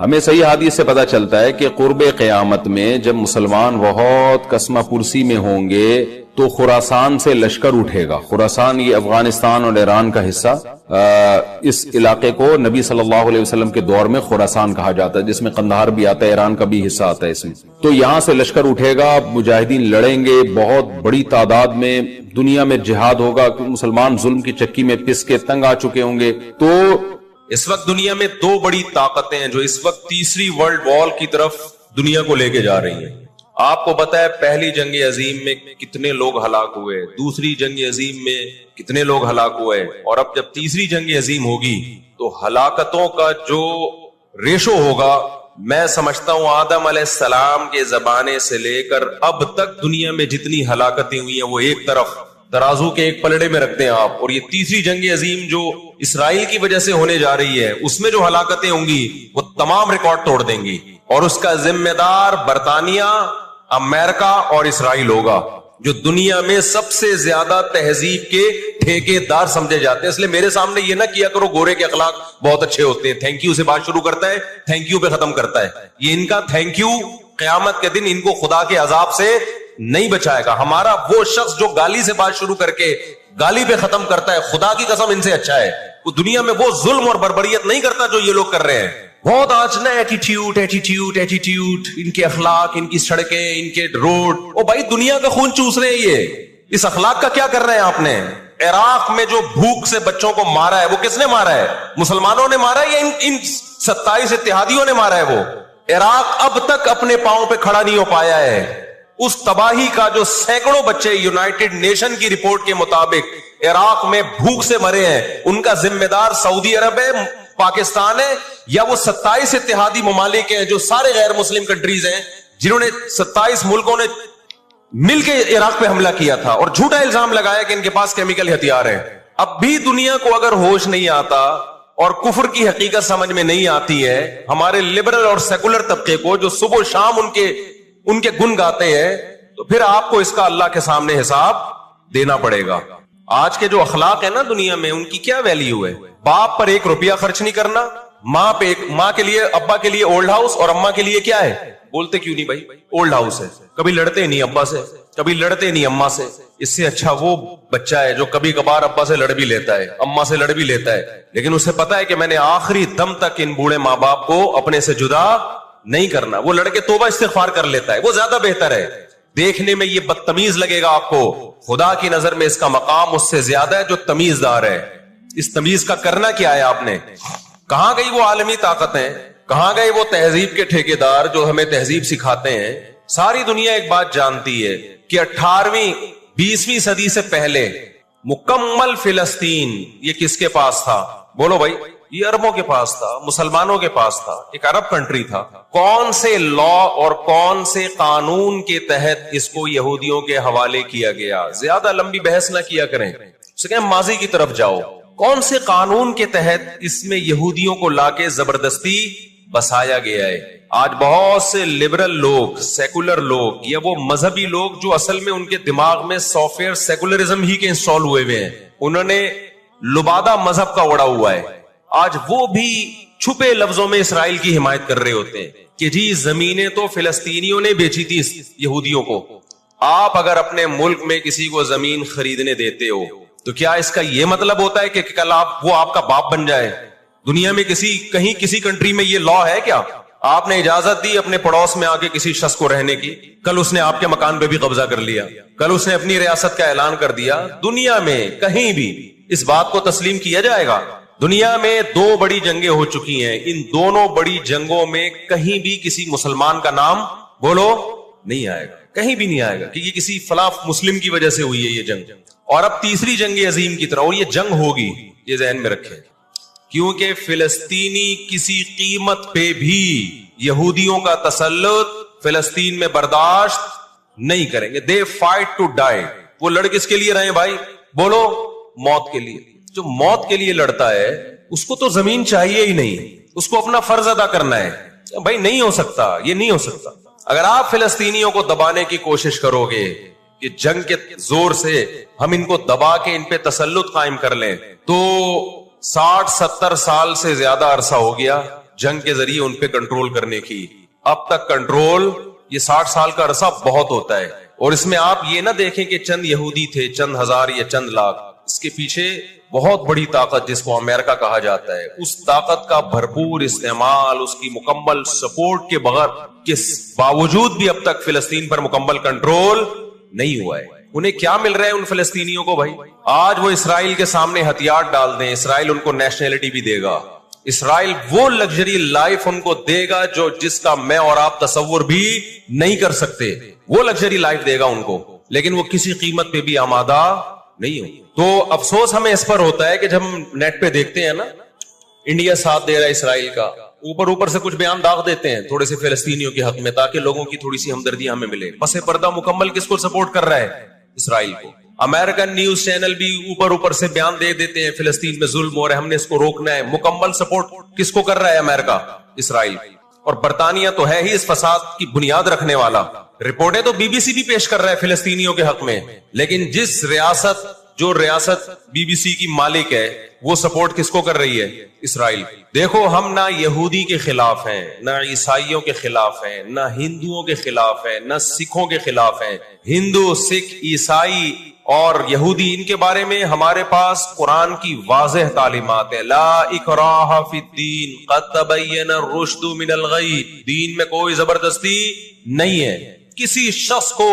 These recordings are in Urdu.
ہمیں صحیح حدیث سے پتہ چلتا ہے کہ قرب قیامت میں جب مسلمان بہت کسمہ پرسی میں ہوں گے تو خراسان سے لشکر اٹھے گا. خراسان یہ افغانستان اور ایران کا حصہ، اس علاقے کو نبی صلی اللہ علیہ وسلم کے دور میں خراسان کہا جاتا ہے، جس میں قندھار بھی آتا ہے، ایران کا بھی حصہ آتا ہے اس میں. تو یہاں سے لشکر اٹھے گا، مجاہدین لڑیں گے بہت بڑی تعداد میں، دنیا میں جہاد ہوگا، مسلمان ظلم کی چکی میں پس کے تنگ آ چکے ہوں گے. تو اس وقت دنیا میں دو بڑی طاقتیں ہیں جو اس وقت تیسری ورلڈ وار کی طرف دنیا کو لے کے جا رہی ہیں. آپ کو پتا ہے پہلی جنگ عظیم میں کتنے لوگ ہلاک ہوئے، دوسری جنگ عظیم میں کتنے لوگ ہلاک ہوئے، اور اب جب تیسری جنگ عظیم ہوگی تو ہلاکتوں کا جو ریشو ہوگا، میں سمجھتا ہوں آدم علیہ السلام کے زمانے سے لے کر اب تک دنیا میں جتنی ہلاکتیں ہوئی ہیں وہ ایک طرف ترازو کے ایک پلڑے میں رکھ دیں آپ، اور یہ تیسری جنگ عظیم جو اسرائیل کی وجہ سے ہونے جا رہی ہے اس میں جو ہلاکتیں ہوں گی وہ تمام ریکارڈ توڑ دیں گی، اور اس کا ذمہ دار برطانیہ، امریکہ اور اسرائیل ہوگا، جو دنیا میں سب سے زیادہ تہذیب کے ٹھیکے دار سمجھے جاتے ہیں. اس لیے میرے سامنے یہ نہ کیا کرو گورے کے اخلاق بہت اچھے ہوتے ہیں، تھینک یو سے بات شروع کرتا ہے، تھینک یو پہ ختم کرتا ہے. یہ ان کا تھینک یو قیامت کے دن ان کو خدا کے عذاب سے نہیں بچائے گا. ہمارا وہ شخص جو گالی سے بات شروع کر کے گالی پہ ختم کرتا ہے، خدا کی قسم ان سے اچھا ہے. وہ دنیا میں وہ ظلم اور بربریت نہیں کرتا جو یہ لوگ کر رہے ہیں. بہت آج نا ایٹیٹیوڈ ایٹیٹیوڈ ایٹیٹیوڈ، ان کے اخلاق، ان کی سڑکیں، ان کے روڈ. او بھائی دنیا کا خون چوس رہے ہیں یہ، اس اخلاق کا کیا کر رہے ہیں آپ نے؟ عراق میں جو بھوک سے بچوں کو مارا ہے وہ کس نے مارا ہے؟ مسلمانوں نے مارا ہے یا ان 27 اتحادیوں نے مارا ہے؟ وہ عراق اب تک اپنے پاؤں پہ کھڑا نہیں ہو پایا ہے. اس تباہی کا جو سینکڑوں بچے یونائٹڈ نیشن کی رپورٹ کے مطابق عراق میں بھوک سے مرے ہیں، ان کا ذمہ دار سعودی عرب ہے، پاکستان ہے، یا وہ 27 اتحادی ممالک ہیں جو سارے غیر مسلم کنٹریز ہیں جنہوں نے 27 ملکوں نے مل کے عراق پہ حملہ کیا تھا اور جھوٹا الزام لگایا کہ ان کے پاس کیمیکل ہتھیار ہیں. اب بھی دنیا کو اگر ہوش نہیں آتا اور کفر کی حقیقت سمجھ میں نہیں آتی ہے، ہمارے لبرل اور سیکولر طبقے کو جو صبح و شام ان کے گن گاتے ہیں، تو پھر آپ کو اس کا اللہ کے سامنے حساب دینا پڑے گا. آج کے جو اخلاق ہیں نا دنیا میں، ان کی کیا ویلیو ہے؟ باپ پر 1 روپیہ خرچ نہیں کرنا، ماں کے لیے، ابا کے لیے اولڈ ہاؤس، اور اماں کے لیے کیا ہے؟ بولتے کیوں نہیں بھائی؟ اولڈ ہاؤس ہے. کبھی لڑتے نہیں ابا سے، کبھی لڑتے نہیں اماں سے. اس سے اچھا وہ بچہ ہے جو کبھی کبھار ابا سے لڑ بھی لیتا ہے، اماں سے لڑ بھی لیتا ہے، لیکن اسے پتا ہے کہ میں نے آخری دم تک ان بوڑھے ماں باپ کو اپنے سے جدا نہیں کرنا. وہ لڑکے توبہ استغفار کر لیتا ہے، وہ زیادہ بہتر ہے. دیکھنے میں یہ بدتمیز لگے گا آپ کو، خدا کی نظر میں اس کا مقام اس سے زیادہ ہے جو تمیز دار ہے. اس تمیز کا کرنا کیا ہے آپ نے؟ کہاں گئی وہ عالمی طاقتیں؟ کہاں گئے وہ تہذیب کے ٹھیکیدار جو ہمیں تہذیب سکھاتے ہیں؟ ساری دنیا ایک بات جانتی ہے کہ 18ویں 20ویں صدی سے پہلے مکمل فلسطین یہ کس کے پاس تھا؟ بولو بھائی. یہ عربوں کے پاس تھا، مسلمانوں کے پاس تھا، ایک عرب کنٹری تھا. کون سے لا اور کون سے قانون کے تحت اس کو یہودیوں کے حوالے کیا گیا؟ زیادہ لمبی بحث نہ کیا کریں، اس کے ماضی کی طرف جاؤ. کون سے قانون کے تحت اس میں یہودیوں کو لا کے زبردستی بسایا گیا ہے؟ آج بہت سے لبرل لوگ، سیکولر لوگ، یا وہ مذہبی لوگ جو اصل میں ان کے دماغ میں سافٹ ویئر سیکولرزم ہی کے انسٹال ہوئے ہوئے ہیں، انہوں نے لبادہ مذہب کا اڑا ہوا ہے. آج وہ بھی چھپے لفظوں میں اسرائیل کی حمایت کر رہے ہوتے ہیں کہ جی زمینیں تو فلسطینیوں نے بیچی تھی یہودیوں کو. آپ اگر اپنے ملک میں کسی کو زمین خریدنے دیتے ہو تو کیا اس کا یہ مطلب ہوتا ہے کہ کل وہ آپ کا باپ بن جائے؟ دنیا میں کہیں کسی کنٹری میں یہ لا ہے کیا؟ آپ نے اجازت دی اپنے پڑوس میں آ کے کسی شخص کو رہنے کی، کل اس نے آپ کے مکان پہ بھی قبضہ کر لیا، کل اس نے اپنی ریاست کا اعلان کر دیا. دنیا میں کہیں بھی اس بات کو تسلیم کیا جائے گا؟ دنیا میں 2 بڑی جنگیں ہو چکی ہیں، ان دونوں بڑی جنگوں میں کہیں بھی کسی مسلمان کا نام بولو نہیں آئے گا، کہیں بھی نہیں آئے گا کہ یہ کسی فلاں مسلم کی وجہ سے ہوئی ہے یہ جنگ. اور اب تیسری جنگ عظیم کی طرح، اور یہ جنگ ہوگی، یہ ذہن میں رکھیں، کیونکہ فلسطینی کسی قیمت پہ بھی یہودیوں کا تسلط فلسطین میں برداشت نہیں کریں گے. The fight to die. وہ لڑ کس کے لیے رہے بھائی؟ بولو موت کے لیے. جو موت کے لیے لڑتا ہے اس کو تو زمین چاہیے ہی نہیں، اس کو اپنا فرض ادا کرنا ہے. بھائی نہیں ہو سکتا، یہ نہیں ہو سکتا. اگر آپ فلسطینیوں کو دبانے کی کوشش کرو گے کہ جنگ کے زور سے ہم ان کو دبا کے ان پہ تسلط قائم کر لیں، تو 60-70 سال سے زیادہ عرصہ ہو گیا جنگ کے ذریعے ان پہ کنٹرول کرنے کی. اب تک کنٹرول یہ 60 سال کا عرصہ بہت ہوتا ہے. اور اس میں آپ یہ نہ دیکھیں کہ چند یہودی تھے, چند ہزار یا چند لاکھ. اس کے پیچھے بہت بڑی طاقت جس کو امریکہ کہا جاتا ہے, اس طاقت کا بھرپور استعمال, اس کی مکمل سپورٹ کے بغیر کے باوجود بھی اب تک فلسطین پر مکمل کنٹرول نہیں ہوا ہے. انہیں کیا مل رہا ہے ان فلسطینیوں کو بھائی؟ آج وہ اسرائیل کے سامنے ہتھیار ڈال دیں, اسرائیل ان کو نیشنلٹی بھی دے گا, اسرائیل وہ لگژری لائف ان کو دے گا جو جس کا میں اور آپ تصور بھی نہیں کر سکتے. وہ لگژری لائف دے گا ان کو, لیکن وہ کسی قیمت پہ بھی آمادہ نہیں ہو. تو افسوس ہمیں اس پر ہوتا ہے کہ جب ہم نیٹ پہ دیکھتے ہیں نا انڈیا ساتھ دے رہا ہے اسرائیل کا, اوپر سے کچھ بیان داغ دیتے ہیں تھوڑے سے فلسطینیوں کے حق میں تاکہ لوگوں کی تھوڑی سی ہمدردی ہمیں ملے. پس پردہ مکمل کس کو سپورٹ کر رہا ہے؟ اسرائیل کو. امریکن نیوز چینل بھی اوپر سے بیان دے دیتے ہیں فلسطین میں ظلم ہو رہا ہے, ہم نے اس کو روکنا ہے. مکمل سپورٹ کس کو کر رہا ہے امریکہ؟ اسرائیل. اور برطانیہ تو ہے ہی اس فساد کی بنیاد رکھنے والا. رپورٹیں تو بی بی سی بھی پیش کر رہا ہے فلسطینیوں کے حق میں, لیکن جو ریاست بی بی سی کی مالک ہے وہ سپورٹ کس کو کر رہی ہے؟ اسرائیل. دیکھو ہم نہ یہودی کے خلاف ہیں, نہ عیسائیوں کے خلاف ہیں, نہ ہندوؤں کے خلاف ہیں, نہ سکھوں کے خلاف ہیں. ہندو, سکھ, عیسائی اور یہودی, ان کے بارے میں ہمارے پاس قرآن کی واضح تعلیمات ہے. لا اکراہ فی الدین قد تبین الرشد من الغی. دین میں کوئی زبردستی نہیں ہے, کسی شخص کو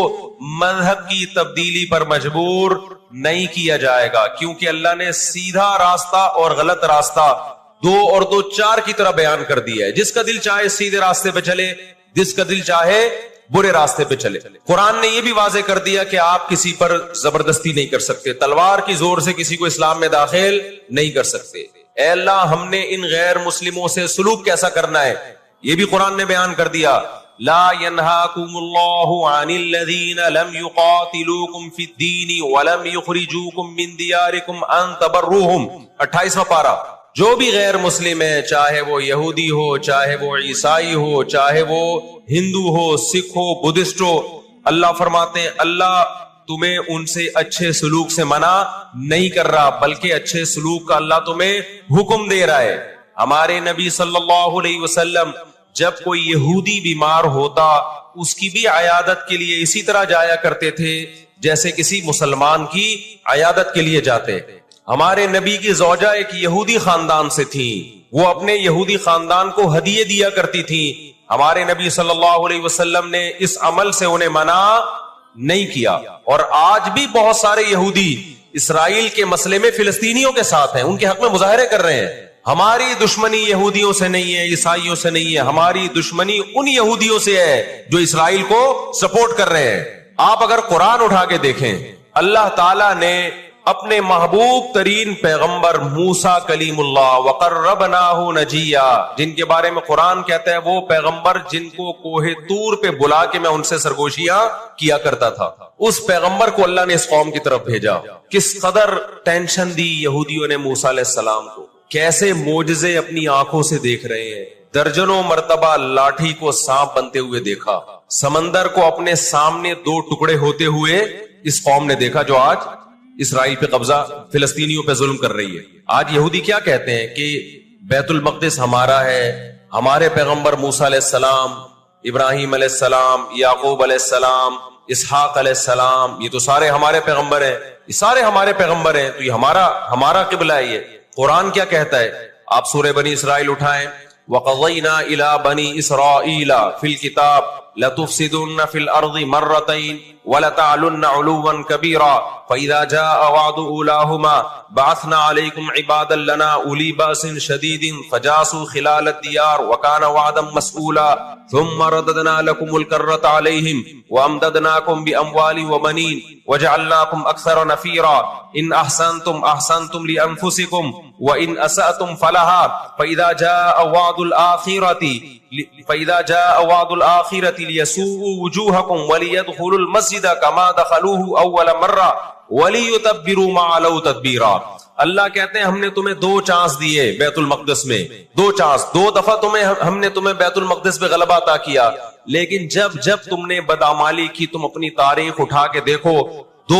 مذہب کی تبدیلی پر مجبور نہیں کیا جائے گا, کیونکہ اللہ نے سیدھا راستہ اور غلط راستہ 2 اور 2 4 کی طرح بیان کر دیا ہے. جس کا دل چاہے سیدھے راستے پہ چلے, جس کا دل چاہے برے راستے پہ چلے. قرآن نے یہ بھی واضح کر دیا کہ آپ کسی پر زبردستی نہیں کر سکتے, تلوار کی زور سے کسی کو اسلام میں داخل نہیں کر سکتے. اے اللہ, ہم نے ان غیر مسلموں سے سلوک کیسا کرنا ہے یہ بھی قرآن نے بیان کر دیا. لا ينهاكم الله عن الذين لم يقاتلوكم في الدين ولم يخرجوكم من دياركم ان تبروهم. 28واں پارہ. جو بھی غیر مسلم ہے, چاہے وہ یہودی ہو, چاہے وہ عیسائی ہو, چاہے وہ ہندو ہو, سکھ ہو, بدھسٹ ہو, اللہ فرماتے ہیں اللہ تمہیں ان سے اچھے سلوک سے منع نہیں کر رہا, بلکہ اچھے سلوک کا اللہ تمہیں حکم دے رہا ہے. ہمارے نبی صلی اللہ علیہ وسلم جب کوئی یہودی بیمار ہوتا اس کی بھی عیادت کے لیے اسی طرح جایا کرتے تھے جیسے کسی مسلمان کی عیادت کے لیے جاتے. ہمارے نبی کی زوجہ ایک یہودی خاندان سے تھی, وہ اپنے یہودی خاندان کو ہدیے دیا کرتی تھی. ہمارے نبی صلی اللہ علیہ وسلم نے اس عمل سے انہیں منع نہیں کیا. اور آج بھی بہت سارے یہودی اسرائیل کے مسئلے میں فلسطینیوں کے ساتھ ہیں, ان کے حق میں مظاہرے کر رہے ہیں. ہماری دشمنی یہودیوں سے نہیں ہے, عیسائیوں سے نہیں ہے, ہماری دشمنی ان یہودیوں سے ہے جو اسرائیل کو سپورٹ کر رہے ہیں. آپ اگر قرآن اٹھا کے دیکھیں, اللہ تعالیٰ نے اپنے محبوب ترین پیغمبر موسیٰ کلیم اللہ وقربناہ نجیہ, جن کے بارے میں قرآن کہتا ہے وہ پیغمبر جن کو کوہ طور پہ بلا کے میں ان سے سرگوشیاں کیا کرتا تھا, اس پیغمبر کو اللہ نے اس قوم کی طرف بھیجا. کس قدر ٹینشن دی یہودیوں نے موسیٰ علیہ السلام کو, کیسے معجزے اپنی آنکھوں سے دیکھ رہے ہیں. درجنوں مرتبہ لاٹھی کو سانپ بنتے ہوئے دیکھا, سمندر کو اپنے سامنے 2 ٹکڑے ہوتے ہوئے اس قوم نے دیکھا جو آج اسرائیل پہ قبضہ, فلسطینیوں پہ ظلم کر رہی ہے. آج یہودی کیا کہتے ہیں کہ بیت المقدس ہمارا ہے, ہمارے پیغمبر موسیٰ علیہ السلام, ابراہیم علیہ السلام, یعقوب علیہ السلام, اسحاق علیہ السلام, یہ تو سارے ہمارے پیغمبر ہیں, یہ سارے ہمارے پیغمبر ہیں, تو یہ ہمارا قبلہ ہے. یہ قرآن کیا کہتا ہے؟ آپ سورہ بنی اسرائیل اٹھائیں. وَقَضَيْنَا إِلَىٰ بَنِي إِسْرَائِيلَ فِي الْكِتَابِ لَتُفْسِدُنَّ فِي الْأَرْضِ مَرَّتَيْنِ وَلَتَعْلُنَّ عُلُوًّا كَبِيرًا فَإِذَا جَاءَ وَعْدُ أُولَاهُمَا بَعَثْنَا عَلَيْكُمْ عِبَادًا لَنَا أُولِي بَأْسٍ شَدِيدٍ فَجَاسُوا خِلَالَ الدِّيَارِ وَكَانَ وَعْدًا مَسْئُولًا ثُمَّ رَدَدْنَا لَكُمُ الْكَرَّةَ عَلَيْهِمْ وَأَمْدَدْنَاكُمْ بِأَمْوَالٍ وَبَنِينَ وَجَعَلْنَاكُمْ أَكْثَرَ نَفِيرًا إِنْ أَحْسَنْتُمْ أَحْسَنْتُمْ لِأَنفُسِكُمْ وَإِنْ أَسَأْتُمْ فَلَهَا فَإِذَا جَاءَ وَعْدُ الْآخِرَةِ لِيَسُوءُوا وُجُوهَكُمْ وَلِيَدْخُلُوا الْمَسْجِدَ كَمَا دَخَلُوهُ أَوَّلَ مَرَّةٍ وَلِيُتَبِّرُوا مَا عَلَوْا تَتْبِيرًا. اللہ کہتے ہیں ہم نے تمہیں 2 چانس دیے بیت المقدس میں, 2 چانس, 2 دفعہ ہم نے تمہیں بیت المقدس پہ غلبہ عطا کیا, لیکن جب تم نے بدعمالی کی, تم اپنی تاریخ اٹھا کے دیکھو 2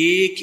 1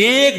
1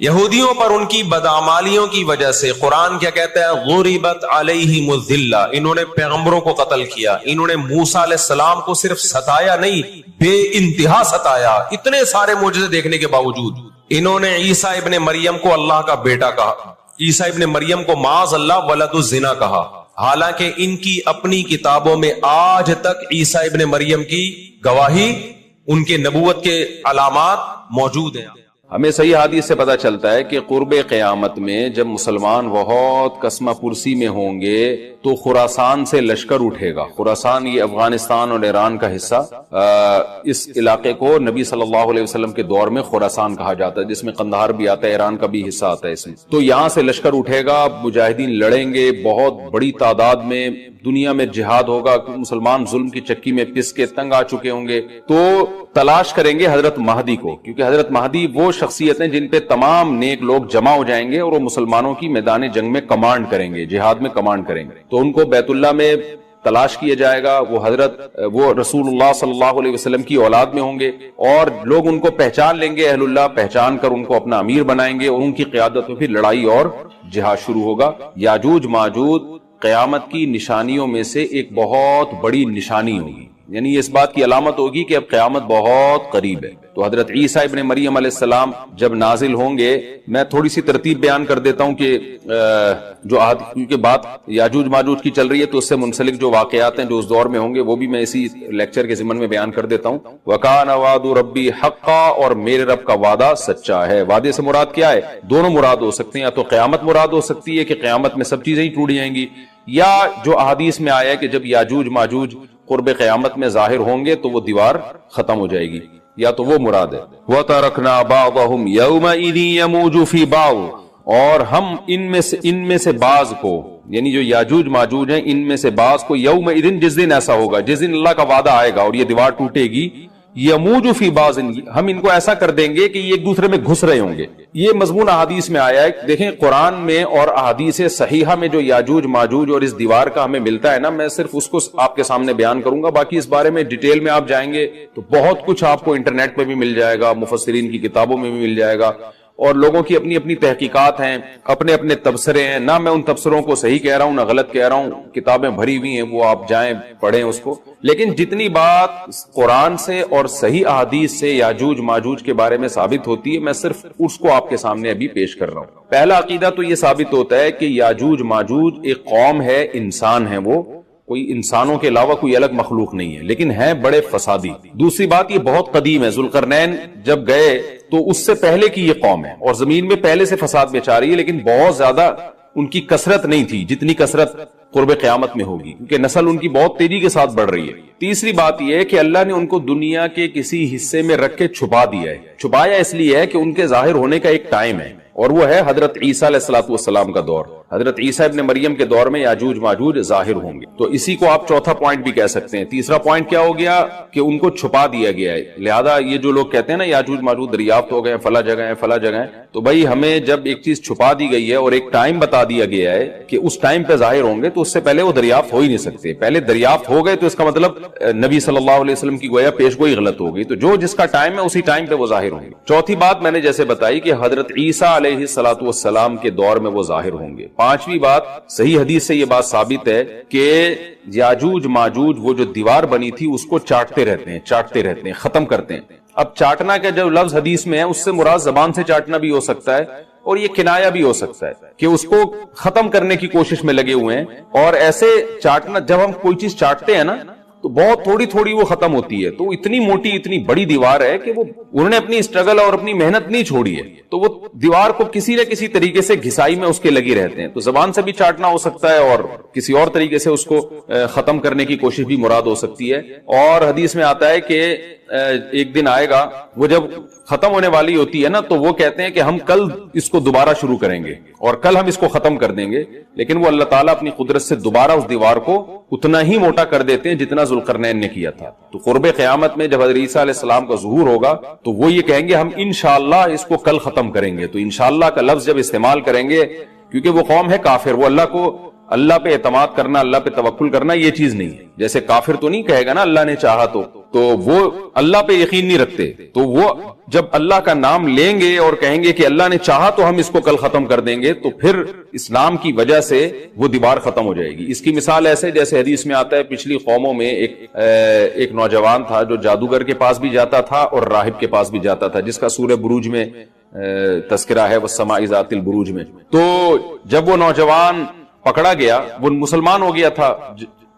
یہودیوں پر ان کی بدعمالیوں کی وجہ سے قرآن کیا کہتا ہے؟ غربت علیہم الذلہ، انہوں نے پیغمبروں کو قتل کیا، انہوں نے موسیٰ علیہ السلام کو صرف ستایا نہیں، بے انتہا ستایا، اتنے سارے معجزے دیکھنے کے باوجود انہوں نے عیسیٰ ابن مریم کو اللہ کا بیٹا کہا، عیسیٰ ابن مریم کو معاذ اللہ ولد الزنا کہا، حالانکہ ان کی اپنی کتابوں میں آج تک عیسیٰ ابن مریم کی گواہی، ان کے نبوت کے علامات موجود ہیں۔ ہمیں صحیح حدیث سے پتہ چلتا ہے کہ قرب قیامت میں جب مسلمان بہت کسمہ پرسی میں ہوں گے تو خراسان سے لشکر اٹھے گا۔ خراسان یہ افغانستان اور ایران کا حصہ، اس علاقے کو نبی صلی اللہ علیہ وسلم کے دور میں خراسان کہا جاتا ہے، جس میں قندھار بھی آتا ہے، ایران کا بھی حصہ آتا ہے اس میں۔ تو یہاں سے لشکر اٹھے گا، مجاہدین لڑیں گے بہت بڑی تعداد میں، دنیا میں جہاد ہوگا، مسلمان ظلم کی چکی میں پس کے تنگ آ چکے ہوں گے، تو تلاش کریں گے حضرت مہدی کو، کیونکہ حضرت مہدی وہ شخصیت ہیں جن پہ تمام نیک لوگ جمع ہو جائیں گے اور وہ مسلمانوں کی میدان جنگ میں کمانڈ کریں گے، جہاد میں کمانڈ کریں گے۔ تو ان کو بیت اللہ میں تلاش کیا جائے گا، وہ رسول اللہ صلی اللہ علیہ وسلم کی اولاد میں ہوں گے، اور لوگ ان کو پہچان لیں گے، اہل اللہ پہچان کر ان کو اپنا امیر بنائیں گے، اور ان کی قیادت میں پھر لڑائی اور جہاد شروع ہوگا۔ یاجوج ماجوج قیامت کی نشانیوں میں سے ایک بہت بڑی نشانی ہوگی، یعنی اس بات کی علامت ہوگی کہ اب قیامت بہت قریب ہے۔ تو حضرت عیسیٰ ابن مریم علیہ السلام جب نازل ہوں گے، میں تھوڑی سی ترتیب بیان کر دیتا ہوں کہ کیونکہ بات یاجوج ماجوج کی چل رہی ہے تو اس سے منسلک جو واقعات ہیں جو اس دور میں ہوں گے وہ بھی میں اسی لیکچر کے ضمن میں بیان کر دیتا ہوں۔ وَكَانَ وَعْدُ رَبِّي حَقًّا، اور میرے رب کا وعدہ سچا ہے۔ وعدے سے مراد کیا ہے؟ دونوں مراد ہو سکتے ہیں، یا تو قیامت مراد ہو سکتی ہے کہ قیامت میں سب چیزیں ہی ٹوٹ جائیں گی، یا جو احادیث میں آیا ہے کہ جب یاجوج ماجوج قرب قیامت میں ظاہر ہوں گے تو وہ دیوار ختم ہو جائے گی، یا تو وہ مراد ہے۔ وَتَرَكْنَا بَعْضَهُمْ يَوْمَئِذٍ يَمُوجُ فِي بَعْضٍ، اور ہم ان میں سے بعض کو، یعنی جو یاجوج ماجوج ہیں ان میں سے بعض کو، یومئذ، جس دن ایسا ہوگا، جس دن اللہ کا وعدہ آئے گا اور یہ دیوار ٹوٹے گی، یموج فی بعض، ہم ان کو ایسا کر دیں گے کہ یہ ایک دوسرے میں گھس رہے ہوں گے۔ یہ مضمون احادیث میں آیا ہے، دیکھیں قرآن میں اور احادیث صحیحہ میں جو یاجوج ماجوج اور اس دیوار کا ہمیں ملتا ہے نا، میں صرف اس کو آپ کے سامنے بیان کروں گا، باقی اس بارے میں ڈیٹیل میں آپ جائیں گے تو بہت کچھ آپ کو انٹرنیٹ پہ بھی مل جائے گا، مفسرین کی کتابوں میں بھی مل جائے گا، اور لوگوں کی اپنی اپنی تحقیقات ہیں، اپنے اپنے تبصرے ہیں، نہ میں ان تبصروں کو صحیح کہہ رہا ہوں نہ غلط کہہ رہا ہوں، کتابیں بھری ہوئی ہیں، وہ آپ جائیں پڑھیں اس کو، لیکن جتنی بات قرآن سے اور صحیح احادیث سے یاجوج ماجوج کے بارے میں ثابت ہوتی ہے، میں صرف اس کو آپ کے سامنے ابھی پیش کر رہا ہوں۔ پہلا عقیدہ تو یہ ثابت ہوتا ہے کہ یاجوج ماجوج ایک قوم ہے، انسان ہے، وہ کوئی انسانوں کے علاوہ کوئی الگ مخلوق نہیں ہے، لیکن ہیں بڑے فسادی۔ دوسری بات یہ بہت قدیم ہے، ذوالقرنین جب گئے تو اس سے پہلے کی یہ قوم ہے، اور زمین میں پہلے سے فساد مچا رہی ہے، لیکن بہت زیادہ ان کی کثرت نہیں تھی جتنی کثرت قرب قیامت میں ہوگی، کیونکہ نسل ان کی بہت تیزی کے ساتھ بڑھ رہی ہے۔ تیسری بات یہ ہے کہ اللہ نے ان کو دنیا کے کسی حصے میں رکھ کے چھپا دیا ہے۔ چھپایا اس لیے ہے کہ ان کے ظاہر ہونے کا ایک ٹائم ہے، اور وہ ہے حضرت عیسیٰ علیہ السلام کا دور۔ حضرت عیسیٰ ابن مریم کے دور میں یاجوج ماجوج ظاہر ہوں گے، تو اسی کو آپ چوتھا پوائنٹ بھی کہہ سکتے ہیں۔ تیسرا پوائنٹ کیا ہو گیا کہ ان کو چھپا دیا گیا ہے، لہذا یہ جو لوگ کہتے ہیں نا یاجوج ماجوج دریافت ہو گئے ہیں، فلاں جگہ ہے فلاں جگہ ہے، تو بھائی ہمیں جب ایک چیز چھپا دی گئی ہے اور ایک ٹائم بتا دیا گیا ہے کہ اس ٹائم پہ ظاہر ہوں گے، تو اس سے پہلے وہ دریافت ہو ہی نہیں سکتے۔ پہلے دریافت ہو گئے تو اس کا مطلب نبی صلی اللہ علیہ وسلم کی گویا پیش گوئی غلط ہو گئی، تو جو جس کا ٹائم ہے اسی ٹائم پہ وہ ظاہر ہوں گے۔ چوتھی بات میں نے جیسے بتائی کہ حضرت عیسیٰ علیہ السلام کے دور میں وہ ظاہر ہوں گے۔ پانچویں بات، صحیح حدیث سے یہ بات ثابت ہے کہ یاجوج ماجوج وہ جو دیوار بنی تھی اس کو چاٹتے رہتے ہیں، ختم کرتے ہیں۔ اب چاٹنا کا جو لفظ حدیث میں ہے اس سے مراد زبان سے چاٹنا بھی ہو سکتا ہے، اور یہ کنایا بھی ہو سکتا ہے کہ اس کو ختم کرنے کی کوشش میں لگے ہوئے ہیں۔ اور ایسے چاٹنا، جب ہم کوئی چیز چاٹتے ہیں نا تو بہت تھوڑی تھوڑی وہ ختم ہوتی ہے، تو اتنی موٹی اتنی بڑی دیوار ہے کہ وہ انہوں نے اپنی اسٹرگل اور اپنی محنت نہیں چھوڑی ہے، تو وہ دیوار کو کسی نہ کسی طریقے سے گھسائی میں اس کے لگی رہتے ہیں۔ تو زبان سے بھی چاٹنا ہو سکتا ہے اور کسی اور طریقے سے اس کو ختم کرنے کی کوشش بھی مراد ہو سکتی ہے۔ اور حدیث میں آتا ہے کہ ایک دن آئے گا وہ جب ختم ہونے والی ہوتی ہے نا، تو وہ کہتے ہیں کہ ہم کل اس کو دوبارہ شروع کریں گے اور کل ہم اس کو ختم کر دیں گے، لیکن وہ اللہ تعالیٰ اپنی قدرت سے دوبارہ اس دیوار کو اتنا ہی موٹا کر دیتے ہیں جتنا ذوالقرنین نے کیا تھا۔ تو قرب قیامت میں جب حضرت عیسیٰ علیہ السلام کا ظہور ہوگا تو وہ یہ کہیں گے ہم انشاءاللہ اس کو کل ختم کریں گے۔ تو انشاءاللہ کا لفظ جب استعمال کریں گے، کیونکہ وہ قوم ہے کافر، وہ اللہ پہ اعتماد کرنا، اللہ پہ توکل کرنا یہ چیز نہیں ہے۔ جیسے کافر تو نہیں کہے گا نا اللہ نے چاہا تو، تو وہ اللہ پہ یقین نہیں رکھتے، تو وہ جب اللہ کا نام لیں گے اور کہیں گے کہ اللہ نے چاہا تو ہم اس کو کل ختم کر دیں گے، تو پھر اسلام کی وجہ سے وہ دیوار ختم ہو جائے گی۔ اس کی مثال ایسے جیسے حدیث میں آتا ہے، پچھلی قوموں میں ایک نوجوان تھا جو جادوگر کے پاس بھی جاتا تھا اور راہب کے پاس بھی جاتا تھا، جس کا سورہ بروج میں تذکرہ ہے، والسماء ذات البروج میں۔ تو جب وہ نوجوان پکڑا گیا، وہ مسلمان ہو گیا تھا،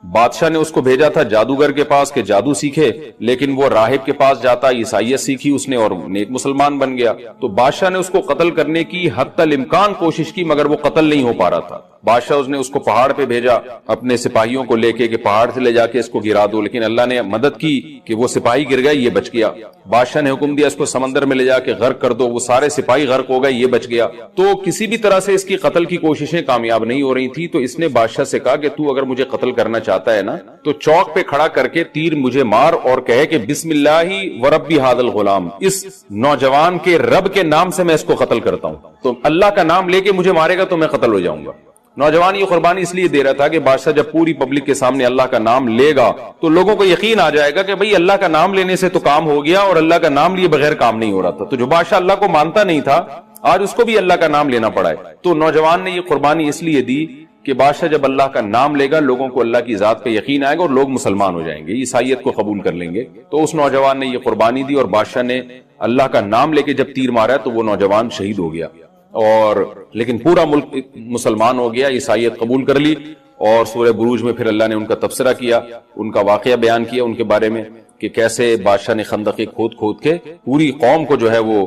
بادشاہ نے اس کو بھیجا تھا جادوگر کے پاس کہ جادو سیکھے، لیکن وہ راہب کے پاس جاتا، عیسائیت سیکھی اس نے اور نیک مسلمان بن گیا۔ تو بادشاہ نے اس کو قتل کرنے کی حتی الامکان کوشش کی، مگر وہ قتل نہیں ہو پا رہا تھا۔ بادشاہ نے اس کو پہاڑ پہ بھیجا اپنے سپاہیوں کو لے کے کہ پہاڑ سے لے جا کے اس کو گرا دو، لیکن اللہ نے مدد کی کہ وہ سپاہی گر گئے، یہ بچ گیا۔ بادشاہ نے حکم دیا اس کو سمندر میں لے جا کے غرق کر دو، وہ سارے سپاہی غرق ہو گئے، یہ بچ گیا۔ تو کسی بھی طرح سے اس کی قتل کی کوششیں کامیاب نہیں ہو رہی تھی، تو اس نے بادشاہ سے کہا کہ تو اگر مجھے قتل کرنا چاہتا ہے نا تو چوک پہ کھڑا کر کے تیر مجھے مار اور کہے کہ بسم اللہ وربی ھذا الغلام، اس نوجوان کے رب کے نام سے میں اس کو قتل کرتا ہوں۔ تو اللہ کا نام لے کے مجھے مارے گا تو میں قتل ہو جاؤں گا۔ نوجوان یہ قربانی اس لیے دے رہا تھا کہ بادشاہ جب پوری پبلک کے سامنے اللہ کا نام لے گا تو لوگوں کو یقین آ جائے گا کہ بھئی اللہ کا نام لینے سے تو کام ہو گیا، اور اللہ کا نام لیے بغیر کام نہیں ہو رہا تھا۔ تو جو بادشاہ اللہ کو مانتا نہیں تھا، آج اس کو بھی اللہ کا نام لینا پڑا ہے۔ تو نوجوان نے یہ قربانی اس لیے دی کہ بادشاہ جب اللہ کا نام لے گا، لوگوں کو اللہ کی ذات پہ یقین آئے گا اور لوگ مسلمان ہو جائیں گے، عیسائیت کو قبول کر لیں گے۔ تو اس نوجوان نے یہ قربانی دی اور بادشاہ نے اللہ کا نام لے کے جب تیر مارا تو وہ نوجوان شہید ہو گیا، اور لیکن پورا ملک مسلمان ہو گیا، عیسائیت قبول کر لی۔ اور سورہ بروج میں پھر اللہ نے ان کا تبصرہ کیا، ان کا واقعہ بیان کیا ان کے بارے میں کہ کیسے بادشاہ نے خندقیں کھود کھود کے پوری قوم کو جو ہے وہ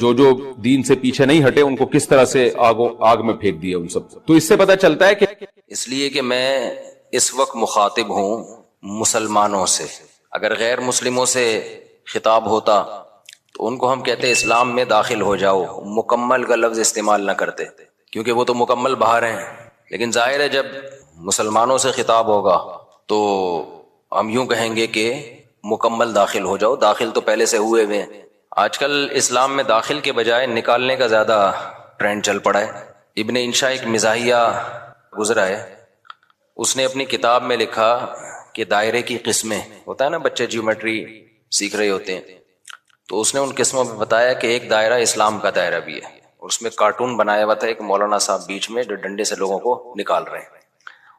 جو دین سے پیچھے نہیں ہٹے ان کو کس طرح سے آگ میں پھینک دیا ان سب۔ تو اس سے پتہ چلتا ہے کہ اس لیے کہ میں اس وقت مخاطب ہوں مسلمانوں سے، اگر غیر مسلموں سے خطاب ہوتا تو ان کو ہم کہتے اسلام میں داخل ہو جاؤ، مکمل کا لفظ استعمال نہ کرتے کیونکہ وہ تو مکمل باہر ہیں۔ لیکن ظاہر ہے جب مسلمانوں سے خطاب ہوگا تو ہم یوں کہیں گے کہ مکمل داخل ہو جاؤ، داخل تو پہلے سے ہوئے ہوئے ہیں۔ آج کل اسلام میں داخل کے بجائے نکالنے کا زیادہ ٹرینڈ چل پڑا ہے۔ ابن انشا ایک مزاحیہ گزرا ہے، اس نے اپنی کتاب میں لکھا کہ دائرے کی قسمیں، ہوتا ہے نا بچے جیومیٹری سیکھ رہے ہوتے ہیں، تو اس نے ان قسموں میں بتایا کہ ایک دائرہ اسلام کا دائرہ بھی ہے، اور اس میں کارٹون بنایا ہوا تھا ایک مولانا صاحب بیچ میں جو ڈنڈے سے لوگوں کو نکال رہے ہیں،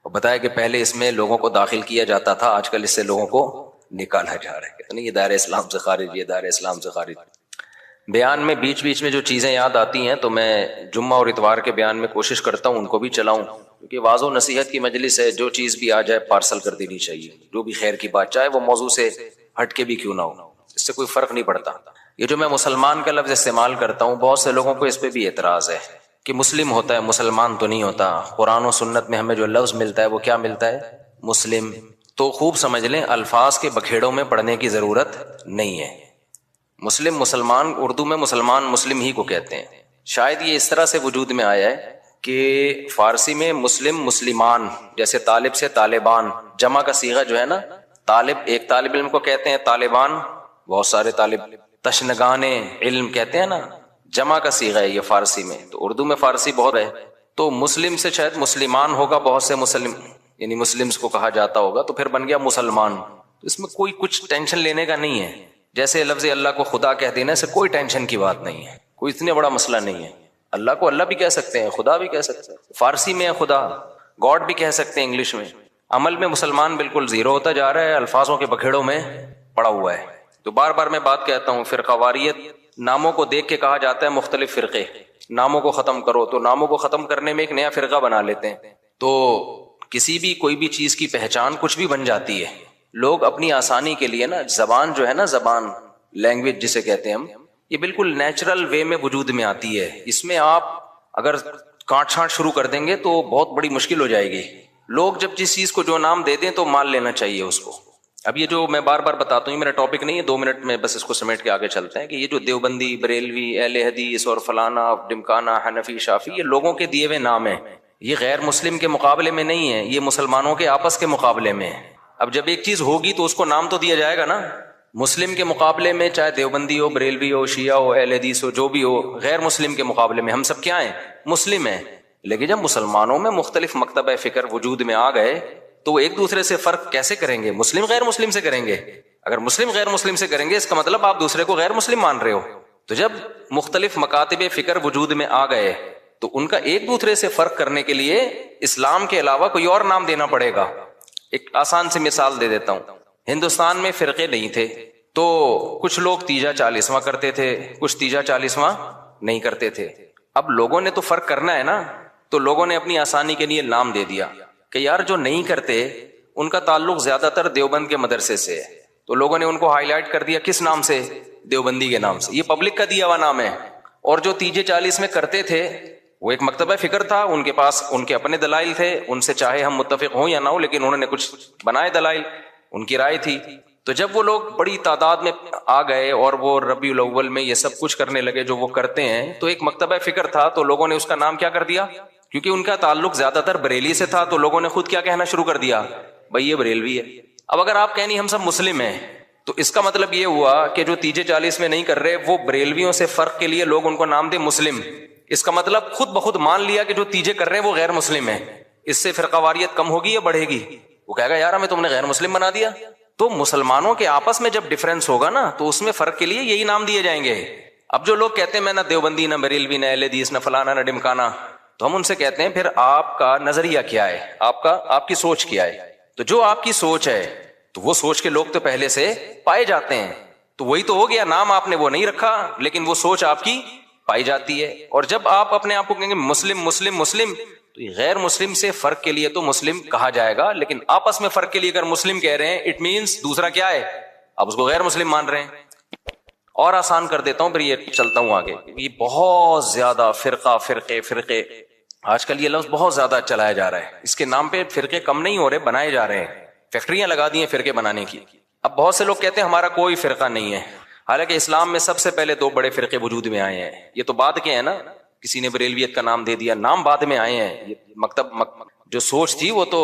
اور بتایا کہ پہلے اس میں لوگوں کو داخل کیا جاتا تھا، آج کل اس سے لوگوں کو نکالا جا رہا ہے، نہیں یہ دائرہ اسلام سے خارج، یہ دائرہ اسلام سے خارج۔ بیان میں بیچ بیچ میں جو چیزیں یاد آتی ہیں تو میں جمعہ اور اتوار کے بیان میں کوشش کرتا ہوں ان کو بھی چلاؤں، کیونکہ واعظ و نصیحت کی مجلس ہے، جو چیز بھی آ جائے پارسل کر دینی چاہیے، جو بھی خیر کی بات، چاہے وہ موضوع سے ہٹ کے بھی کیوں نہ ہو، اس سے کوئی فرق نہیں پڑتا۔ یہ جو میں مسلمان کا لفظ استعمال کرتا ہوں، بہت سے لوگوں کو اس پہ بھی اعتراض ہے کہ مسلم ہوتا ہے، مسلمان تو نہیں ہوتا۔ قرآن و سنت میں ہمیں جو لفظ ملتا ہے وہ کیا ملتا ہے؟ مسلم۔ تو خوب سمجھ لیں، الفاظ کے بکھیڑوں میں پڑھنے کی ضرورت نہیں ہے۔ مسلم مسلمان، اردو میں مسلمان مسلم ہی کو کہتے ہیں، شاید یہ اس طرح سے وجود میں آیا ہے کہ فارسی میں مسلم مسلمان، جیسے طالب سے طالبان، جمع کا صیغہ جو ہے نا، طالب ایک طالب علم کو کہتے ہیں، طالبان بہت سارے طالب، تشنگان علم کہتے ہیں نا، جمع کا صیغہ ہے یہ فارسی میں، تو اردو میں فارسی بہت ہے، تو مسلم سے شاید مسلمان ہوگا، بہت سے مسلم یعنی مسلمز کو کہا جاتا ہوگا، تو پھر بن گیا مسلمان۔ اس میں کوئی کچھ ٹینشن لینے کا نہیں ہے، جیسے لفظ اللہ کو خدا کہہ دینے سے کوئی ٹینشن کی بات نہیں ہے، کوئی اتنے بڑا مسئلہ نہیں ہے۔ اللہ کو اللہ بھی کہہ سکتے ہیں، خدا بھی کہہ سکتے ہیں، فارسی میں خدا، گاڈ بھی کہہ سکتے ہیں انگلش میں۔ عمل میں مسلمان بالکل زیرو ہوتا جا رہا ہے، الفاظوں کے بکھیڑوں میں پڑا ہوا ہے۔ تو بار بار میں بات کہتا ہوں، فرقہ واریت ناموں کو دیکھ کے کہا جاتا ہے مختلف فرقے، ناموں کو ختم کرو، تو ناموں کو ختم کرنے میں ایک نیا فرقہ بنا لیتے ہیں، تو کسی بھی کوئی بھی چیز کی پہچان کچھ بھی بن جاتی ہے۔ لوگ اپنی آسانی کے لیے نا، زبان جو ہے نا، زبان لینگویج جسے کہتے ہیں ہم، یہ بالکل نیچرل وے میں وجود میں آتی ہے، اس میں آپ اگر کاٹ چھانٹ شروع کر دیں گے تو بہت بڑی مشکل ہو جائے گی۔ لوگ جب جس چیز کو جو نام دے دیں تو مان لینا چاہیے اس کو۔ اب یہ جو میں بار بار بتاتا ہوں، یہ میرا ٹاپک نہیں ہے، 2 منٹ میں بس اس کو سمیٹ کے آگے چلتے ہیں، کہ یہ جو دیوبندی، بریلوی، اہل حدیث اور فلانا ڈمکانا، حنفی، شافی، یہ لوگوں کے دیے ہوئے نام ہیں، یہ غیر مسلم کے مقابلے میں نہیں ہے، یہ مسلمانوں کے آپس کے مقابلے میں ہے۔ اب جب ایک چیز ہوگی تو اس کو نام تو دیا جائے گا نا، مسلم کے مقابلے میں، چاہے دیوبندی ہو، بریلوی ہو، شیعہ ہو، اہل حدیث ہو، جو بھی ہو، غیر مسلم کے مقابلے میں ہم سب کیا ہیں؟ مسلم ہیں۔ لیکن جب مسلمانوں میں مختلف مکتبہ فکر وجود میں آ گئے تو وہ ایک دوسرے سے فرق کیسے کریں گے؟ مسلم غیر مسلم سے کریں گے؟ اگر مسلم غیر مسلم سے کریں گے اس کا مطلب آپ دوسرے کو غیر مسلم مان رہے ہو. تو جب مختلف مکاتب فکر وجود میں آ گئے تو ان کا ایک دوسرے سے فرق کرنے کے لیے اسلام کے علاوہ کوئی اور نام دینا پڑے گا. ایک آسان سی مثال دے دیتا ہوں. ہندوستان میں فرقے نہیں تھے تو کچھ لوگ تیجا 40واں کرتے تھے, کچھ تیجا 40واں نہیں کرتے تھے. اب لوگوں نے تو فرق کرنا ہے نا, تو لوگوں نے اپنی آسانی کے لیے نام دے دیا کہ یار جو نہیں کرتے ان کا تعلق زیادہ تر دیوبند کے مدرسے سے ہے, تو لوگوں نے ان کو ہائی لائٹ کر دیا کس نام سے؟ دیوبندی کے نام سے. یہ پبلک کا دیا ہوا نام ہے. اور جو تیجے 40 میں کرتے تھے وہ ایک مکتبہ فکر تھا, ان کے پاس ان کے اپنے دلائل تھے, ان سے چاہے ہم متفق ہوں یا نہ ہوں لیکن انہوں نے کچھ بنائے دلائل, ان کی رائے تھی. تو جب وہ لوگ بڑی تعداد میں آ گئے اور وہ ربیع الاول میں یہ سب کچھ کرنے لگے جو وہ کرتے ہیں, تو ایک مکتبہ فکر تھا تو لوگوں نے اس کا نام کیا کر دیا؟ کیونکہ ان کا تعلق زیادہ تر بریلی سے تھا تو لوگوں نے خود کیا کہنا شروع کر دیا؟ بھائی یہ بریلوی ہے. اب اگر آپ کہیں نہیں ہم سب مسلم ہیں تو اس کا مطلب یہ ہوا کہ جو تیجے 40 میں نہیں کر رہے وہ بریلویوں سے فرق کے لیے لوگ ان کو نام دے مسلم. اس کا مطلب خود بخود مان لیا کہ جو تیجے کر رہے ہیں وہ غیر مسلم ہیں. اس سے فرقہ واریت کم ہوگی یا بڑھے گی؟ وہ کہے گا یار ہمیں تم نے غیر مسلم بنا دیا. تو مسلمانوں کے آپس میں جب ڈفرینس ہوگا نا تو اس میں فرق کے لیے یہی نام دیے جائیں گے. اب جو لوگ کہتے ہیں میں نہ دیوبندی نہ بریلوی نہ اہل حدیث نہ فلانا نہ ڈمکانا, تو ہم ان سے کہتے ہیں پھر آپ کا نظریہ کیا ہے, آپ کی سوچ کیا ہے؟ تو جو آپ کی سوچ ہے تو وہ سوچ کے لوگ تو پہلے سے پائے جاتے ہیں, تو وہی تو ہو گیا. نام آپ نے وہ نہیں رکھا لیکن وہ سوچ آپ کی پائی جاتی ہے. اور جب آپ اپنے آپ کو کہیں گے مسلم مسلم مسلم تو غیر مسلم سے فرق کے لیے تو مسلم کہا جائے گا, لیکن آپس میں فرق کے لیے اگر مسلم کہہ رہے ہیں اٹ مینس دوسرا کیا ہے, آپ اس کو غیر مسلم مان رہے ہیں. اور آسان کر دیتا ہوں پھر یہ چلتا ہوں آگے. یہ بہت زیادہ فرقے آج کل یہ لفظ بہت زیادہ چلایا جا رہا ہے. اس کے نام پہ فرقے کم نہیں ہو رہے, بنائے جا رہے ہیں, فیکٹریاں لگا دی ہیں فرقے بنانے کی. اب بہت سے لوگ کہتے ہیں ہمارا کوئی فرقہ نہیں ہے, حالانکہ اسلام میں سب سے پہلے 2 بڑے فرقے وجود میں آئے ہیں. یہ تو بعد کے ہیں نا, کسی نے بریلویت کا نام دے دیا, نام بعد میں آئے ہیں. یہ جو سوچ تھی وہ تو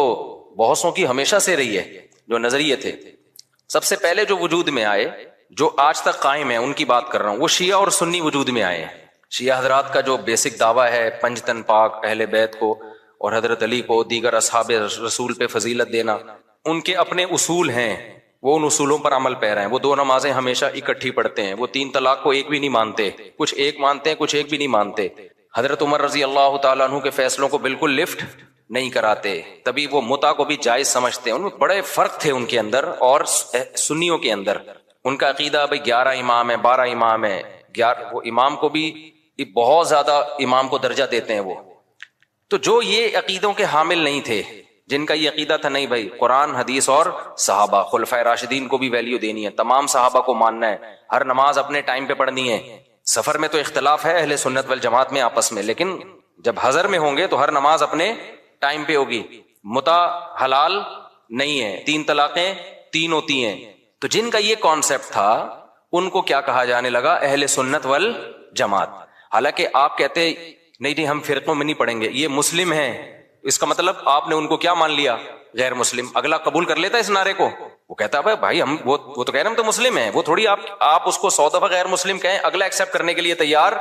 بہتوں کی ہمیشہ سے رہی ہے, جو نظریے تھے. سب سے پہلے جو وجود میں آئے جو آج تک قائم ہیں ان کی بات کر رہا ہوں, وہ شیعہ اور سنی وجود میں آئے ہیں. شیعہ حضرات کا جو بیسک دعویٰ ہے پنجتن پاک, اہل بیت کو اور حضرت علی کو, دیگر اصحاب رسول پہ فضیلت دینا, ان کے اپنے اصول ہیں, وہ ان اصولوں پر عمل پیرا ہیں. وہ 2 نمازیں ہمیشہ اکٹھی پڑھتے ہیں, وہ 3 طلاق کو ایک بھی نہیں مانتے, کچھ ایک مانتے ہیں کچھ ایک بھی نہیں مانتے. حضرت عمر رضی اللہ تعالیٰ عنہ کے فیصلوں کو بالکل لفٹ نہیں کراتے, تبھی وہ متع کو بھی جائز سمجھتے ہیں. ان میں بڑے فرق تھے ان کے اندر اور سنیوں کے اندر. ان کا عقیدہ بھائی 11 امام ہے 12 امام ہے, وہ امام کو بھی بہت زیادہ امام کو درجہ دیتے ہیں وہ. تو جو یہ عقیدوں کے حامل نہیں تھے, جن کا یہ عقیدہ تھا نہیں بھائی قرآن حدیث اور صحابہ خلفائے راشدین کو بھی ویلیو دینی ہے, تمام صحابہ کو ماننا ہے, ہر نماز اپنے ٹائم پہ پڑھنی ہے. سفر میں تو اختلاف ہے اہل سنت والجماعت میں آپس میں, لیکن جب حضر میں ہوں گے تو ہر نماز اپنے ٹائم پہ ہوگی. متع حلال نہیں ہے, 3 طلاقیں 3 ہوتی ہیں. تو جن کا یہ کانسیپٹ تھا ان کو کیا کہا جانے لگا؟ اہل سنت والجماعت. حالانکہ آپ کہتے نہیں ہم فرقوں میں نہیں پڑھیں گے, یہ مسلم ہیں, اس کا مطلب آپ نے ان کو کیا مان لیا؟ غیر مسلم. اگلا قبول کر لیتا اس نعرے کو, وہ کہتا ہے بھائی ہم وہ تو کہہ رہے ہم تو مسلم ہیں, وہ تھوڑی آپ اس کو 100 دفعہ غیر مسلم کہیں, اگلا ایکسپٹ کرنے کے لیے تیار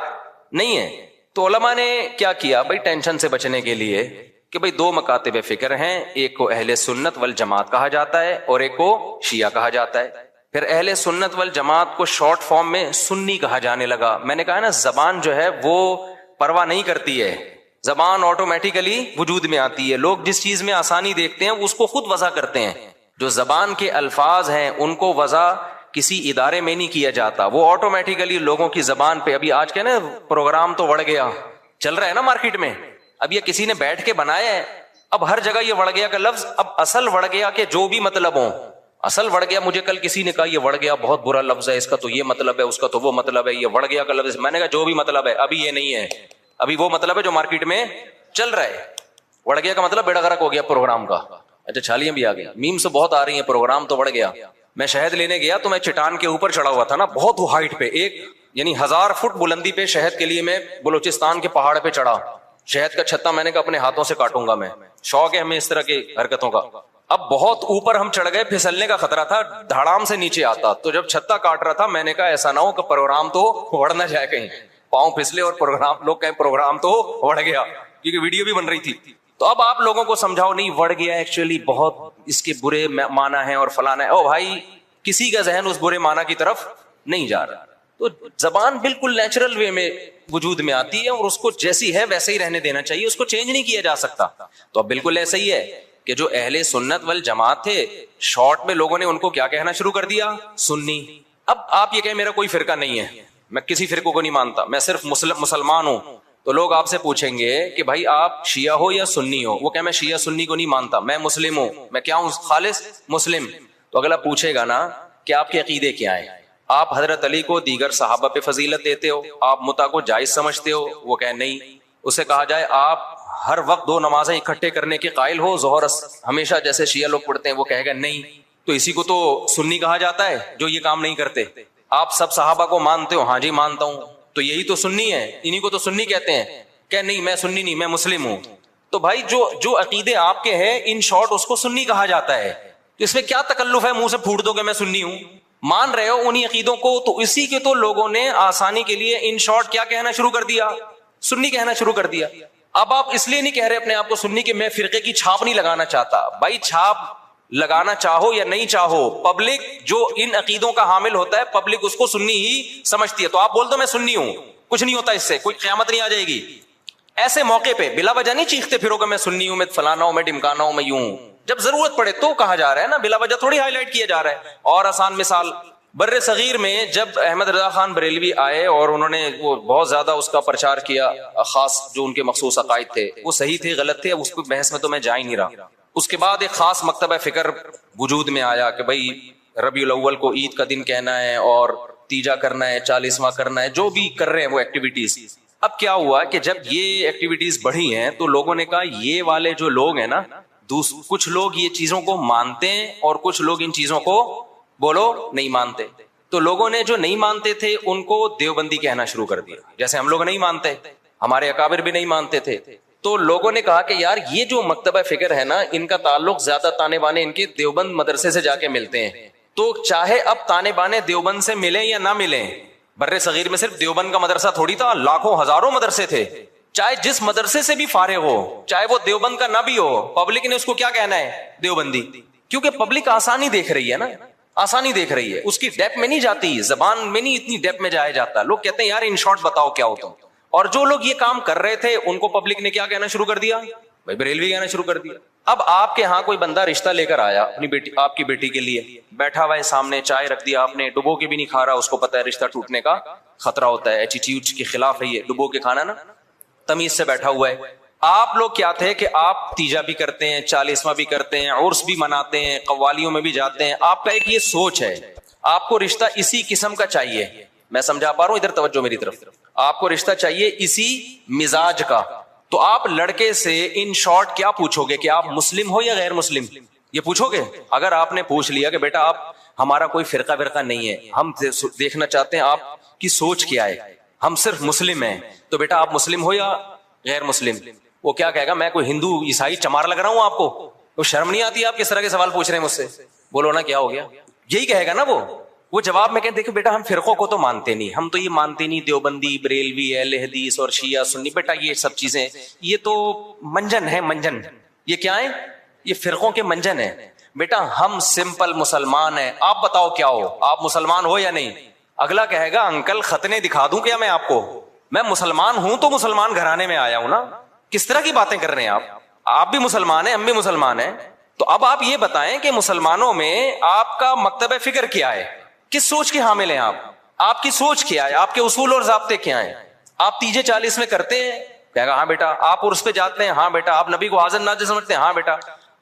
نہیں ہے. تو علماء نے کیا کیا بھائی ٹینشن سے بچنے کے لیے کہ بھائی 2 مکاتب فکر ہیں, ایک کو اہل سنت والجماعت کہا جاتا ہے اور ایک کو شیعہ کہا جاتا ہے. پھر اہل سنت والجماعت کو شارٹ فارم میں سنی کہا جانے لگا. میں نے کہا نا زبان جو ہے وہ پرواہ نہیں کرتی ہے, زبان آٹومیٹیکلی وجود میں آتی ہے. لوگ جس چیز میں آسانی دیکھتے ہیں اس کو خود وضع کرتے ہیں. جو زبان کے الفاظ ہیں ان کو وضع کسی ادارے میں نہیں کیا جاتا, وہ آٹومیٹیکلی لوگوں کی زبان پہ. ابھی آج کے نا پروگرام تو وڑ گیا چل رہا ہے نا مارکیٹ میں, اب یہ کسی نے بیٹھ کے بنایا ہے, اب ہر جگہ یہ وڑ گیا کا لفظ. اب اصل وڑ گیا کہ جو بھی مطلب ہو, اصل وڑ گیا. مجھے کل کسی نے کہا یہ وڑ گیا بہت برا لفظ ہے, اس کا تو یہ مطلب ہے, اس کا تو وہ مطلب ہے, یہ وڑ گیا کا لفظ. میں نے کہا جو بھی مطلب ہے ابھی یہ نہیں ہے, ابھی وہ مطلب ہے جو مارکیٹ میں چل رہا ہے. وڑ گیا کا مطلب بیڑا غرق ہو گیا پروگرام کا. اچھا چھالیاں بھی آ گئی, میم سے بہت آ رہی ہیں, پروگرام تو وڑ گیا. میں شہد لینے گیا تو میں چٹان کے اوپر چڑھا ہوا تھا نا, بہت ہائٹ پہ, ایک یعنی 1000 فٹ بلندی پہ شہد کے لیے میں بلوچستان کے پہاڑ پہ چڑھا. شہد کا چھتا میں نے کہا اپنے ہاتھوں سے کاٹوں گا میں, شوق ہے ہمیں اس طرح کی حرکتوں کا. اب بہت اوپر ہم چڑھ گئے, پھسلنے کا خطرہ تھا, دھڑام سے نیچے آتا. تو جب چھتا کاٹ رہا تھا میں نے کہا ایسا نہ ہو کہ پروگرام تو وڑ نہ جائے, کہیں پاؤں پھسلے اور پروگرام لوگ کہیں پروگرام تو وڑ گیا, کیونکہ ویڈیو بھی بن رہی تھی. تو اب آپ لوگوں کو سمجھاؤ نہیں وڑ گیا ایکچولی بہت اس کے برے معنی ہیں اور فلانا ہے. او بھائی کسی کا ذہن اس برے معنی کی طرف نہیں جا رہا. تو زبان بالکل نیچرل وے میں وجود میں آتی ہے اور اس کو جیسی ہے ویسے ہی رہنے دینا چاہیے, اس کو چینج نہیں کیا جا سکتا. تو اب بالکل ایسا ہی ہے کہ جو اہل سنت والجماعت تھے, شارٹ میں لوگوں نے ان کو کیا کہنا شروع کر دیا, سنی. اب آپ یہ کہیں میرا کوئی فرقہ نہیں ہے, میں کسی فرقوں کو نہیں مانتا, میں صرف مسلمان ہوں, تو لوگ آپ سے پوچھیں گے کہ بھائی آپ شیعہ ہو یا سنی ہو؟ وہ کہ میں شیعہ سنی کو نہیں مانتا, میں مسلم ہوں. میں کیا ہوں؟ خالص مسلم. تو اگلا پوچھے گا نا کہ آپ کے عقیدے کیا ہیں, آپ حضرت علی کو دیگر صحابہ پہ فضیلت دیتے ہو, آپ متع کو جائز سمجھتے ہو؟ وہ کہے نہیں. اسے کہا جائے آپ ہر وقت 2 نمازیں اکٹھے کرنے کے قائل ہو, ظہر ہمیشہ جیسے شیعہ لوگ پڑھتے ہیں؟ وہ کہے گا نہیں. تو اسی کو تو سنی کہا جاتا ہے جو یہ کام نہیں کرتے. آپ سب صحابہ کو مانتے ہو؟ ہاں جی مانتا ہوں. تو یہی تو سنی ہے, انہی کو تو سنی کہتے ہیں. کہ نہیں میں سنی نہیں, میں مسلم ہوں. تو بھائی جو عقیدے آپ کے ہیں ان شارٹ اس کو سنی کہا جاتا ہے. تو اس میں کیا تکلف ہے منہ سے پھوٹ دو کہ میں سنی ہوں؟ مان رہے ہو انہی عقیدوں کو, تو اسی کے تو لوگوں نے آسانی کے لیے ان شارٹ کیا کہنا شروع کر دیا, سنی کہنا شروع کر دیا. اب آپ اس لیے نہیں کہہ رہے اپنے آپ کو سنی کہ میں فرقے کی چھاپ نہیں لگانا چاہتا. بھائی چھاپ لگانا چاہو یا نہیں چاہو, پبلک جو ان عقیدوں کا حامل ہوتا ہے پبلک اس کو سنی ہی سمجھتی ہے. تو آپ بول دو میں سنی ہوں, کچھ نہیں ہوتا, اس سے کوئی قیامت نہیں آ جائے گی. ایسے موقع پہ بلا وجہ نہیں چیختے پھرو کہ میں سنی ہوں, میں فلانا ہوں, میں ڈمکانا ہوں, میں یوں ہوں. جب ضرورت پڑے تو کہا جا رہا ہے نا, بلا وجہ تھوڑی ہائی لائٹ کیا جا رہا ہے. اور آسان مثال, بر صغیر میں جب احمد رضا خان بریلوی آئے اور انہوں نے وہ بہت زیادہ اس کا پرچار کیا, خاص جو ان کے مخصوص عقائد تھے وہ صحیح تھے غلط تھے, اب اس کو بحث میں تو میں جا ہی نہیں رہا. اس کے بعد ایک خاص مکتبہ فکر وجود میں آیا کہ بھائی ربیع الاول کو عید کا دن کہنا ہے اور تیجا کرنا ہے, 40واں کرنا ہے, جو بھی کر رہے ہیں وہ ایکٹیویٹیز. اب کیا ہوا کہ جب یہ ایکٹیویٹیز بڑھی ہیں تو لوگوں نے کہا یہ والے جو لوگ ہیں نا, کچھ لوگ یہ چیزوں کو مانتے ہیں اور کچھ لوگ ان چیزوں کو بولو نہیں مانتے. تو لوگوں نے جو نہیں مانتے تھے ان کو دیوبندی کہنا شروع کر دیا, جیسے ہم لوگ نہیں مانتے, ہمارے اکابر بھی نہیں مانتے تھے. تو لوگوں نے کہا کہ یار یہ جو مکتبہ فکر ہے نا ان کا تعلق زیادہ تانے بانے ان کے دیوبند مدرسے سے جا کے ملتے ہیں. تو چاہے اب تانے بانے دیوبند سے ملیں یا نہ ملیں, بر صغیر میں صرف دیوبند کا مدرسہ تھوڑی تھا, لاکھوں ہزاروں مدرسے تھے. چاہے جس مدرسے سے بھی فارغ ہو, چاہے وہ دیوبند کا نہ بھی ہو, پبلک نے اس کو کیا کہنا ہے, دیوبندی. کیونکہ پبلک آسانی دیکھ رہی ہے نا, آسانی دیکھ رہی ہے, اس کی ڈیپ میں نہیں جاتی, زبان میں نہیں اتنی ڈیپ میں جایا جاتا. لوگ کہتے ہیں یار ان شارٹ بتاؤ کیا ہو تم. اور جو لوگ یہ کام کر رہے تھے ان کو پبلک نے کیا کہنا شروع کر دیا, بھائی بریلوی کہنا شروع کر دیا. اب آپ کے ہاں کوئی بندہ رشتہ لے کر آیا اپنی بیٹی, آپ کی بیٹی کے لیے, بیٹھا ہوا ہے سامنے, چائے رکھ دیا آپ نے, ڈبو کے بھی نہیں کھا رہا, اس کو پتا ہے رشتہ ٹوٹنے کا خطرہ ہوتا ہے, ایٹیٹیوڈ کے خلاف ہے یہ, ڈبو کے کھانا نا, تمیز سے بیٹھا ہوا ہے. آپ لوگ کیا تھے کہ آپ تیجا بھی کرتے ہیں, 40واں بھی کرتے ہیں, عرس بھی مناتے ہیں, قوالیوں میں بھی جاتے ہیں. آپ کا ایک یہ سوچ ہے, آپ کو رشتہ اسی قسم کا چاہیے. میں سمجھا پا رہا ہوں, ادھر توجہ میری طرف. آپ کو رشتہ چاہیے اسی مزاج کا. تو آپ لڑکے سے ان شارٹ کیا پوچھو گے کہ آپ مسلم ہو یا غیر مسلم, یہ پوچھو گے. اگر آپ نے پوچھ لیا کہ بیٹا آپ ہمارا کوئی فرقہ نہیں ہے, ہم دیکھنا چاہتے ہیں آپ کی سوچ کیا ہے, ہم صرف مسلم ہیں, تو بیٹا آپ مسلم ہو یا غیر مسلم. وہ کیا کہے گا, میں کوئی ہندو عیسائی چمار لگ رہا ہوں آپ کو, تو شرم نہیں آتی آپ کس طرح کے سوال پوچھ رہے ہیں مجھ سے, بولو نا کیا ہو گیا, یہی کہے گا نا وہ جواب میں کہ دیکھو بیٹا ہم فرقوں کو تو مانتے نہیں, ہم تو یہ مانتے نہیں دیوبندی, بریلوی, اہل حدیث اور شیعہ سنی, بیٹا یہ سب چیزیں یہ تو منجن ہے, منجن. یہ کیا ہے, یہ فرقوں کے منجن ہے. بیٹا ہم سمپل مسلمان ہیں, آپ بتاؤ کیا ہو, آپ مسلمان ہو یا نہیں. اگلا کہے گا انکل ختنے دکھا دوں کیا میں آپ کو, میں مسلمان ہوں تو مسلمان گھرانے میں آیا ہوں نا. کس طرح کی باتیں کر رہے ہیں آپ بھی مسلمان ہیں, ہم بھی مسلمان ہیں. تو اب آپ یہ بتائیں کہ مسلمانوں میں آپ کا مکتبہ فکر کیا ہے, کس سوچ کے حامل ہیں آپ کی سوچ کیا ہے, آپ کے اصول اور ضابطے کیا ہیں. آپ تیجے 40 میں کرتے ہیں, کہے گا ہاں بیٹا. آپ عرس پہ جاتے ہیں, ہاں بیٹا. آپ نبی کو حاضر ناظر سمجھتے ہیں, ہاں بیٹا.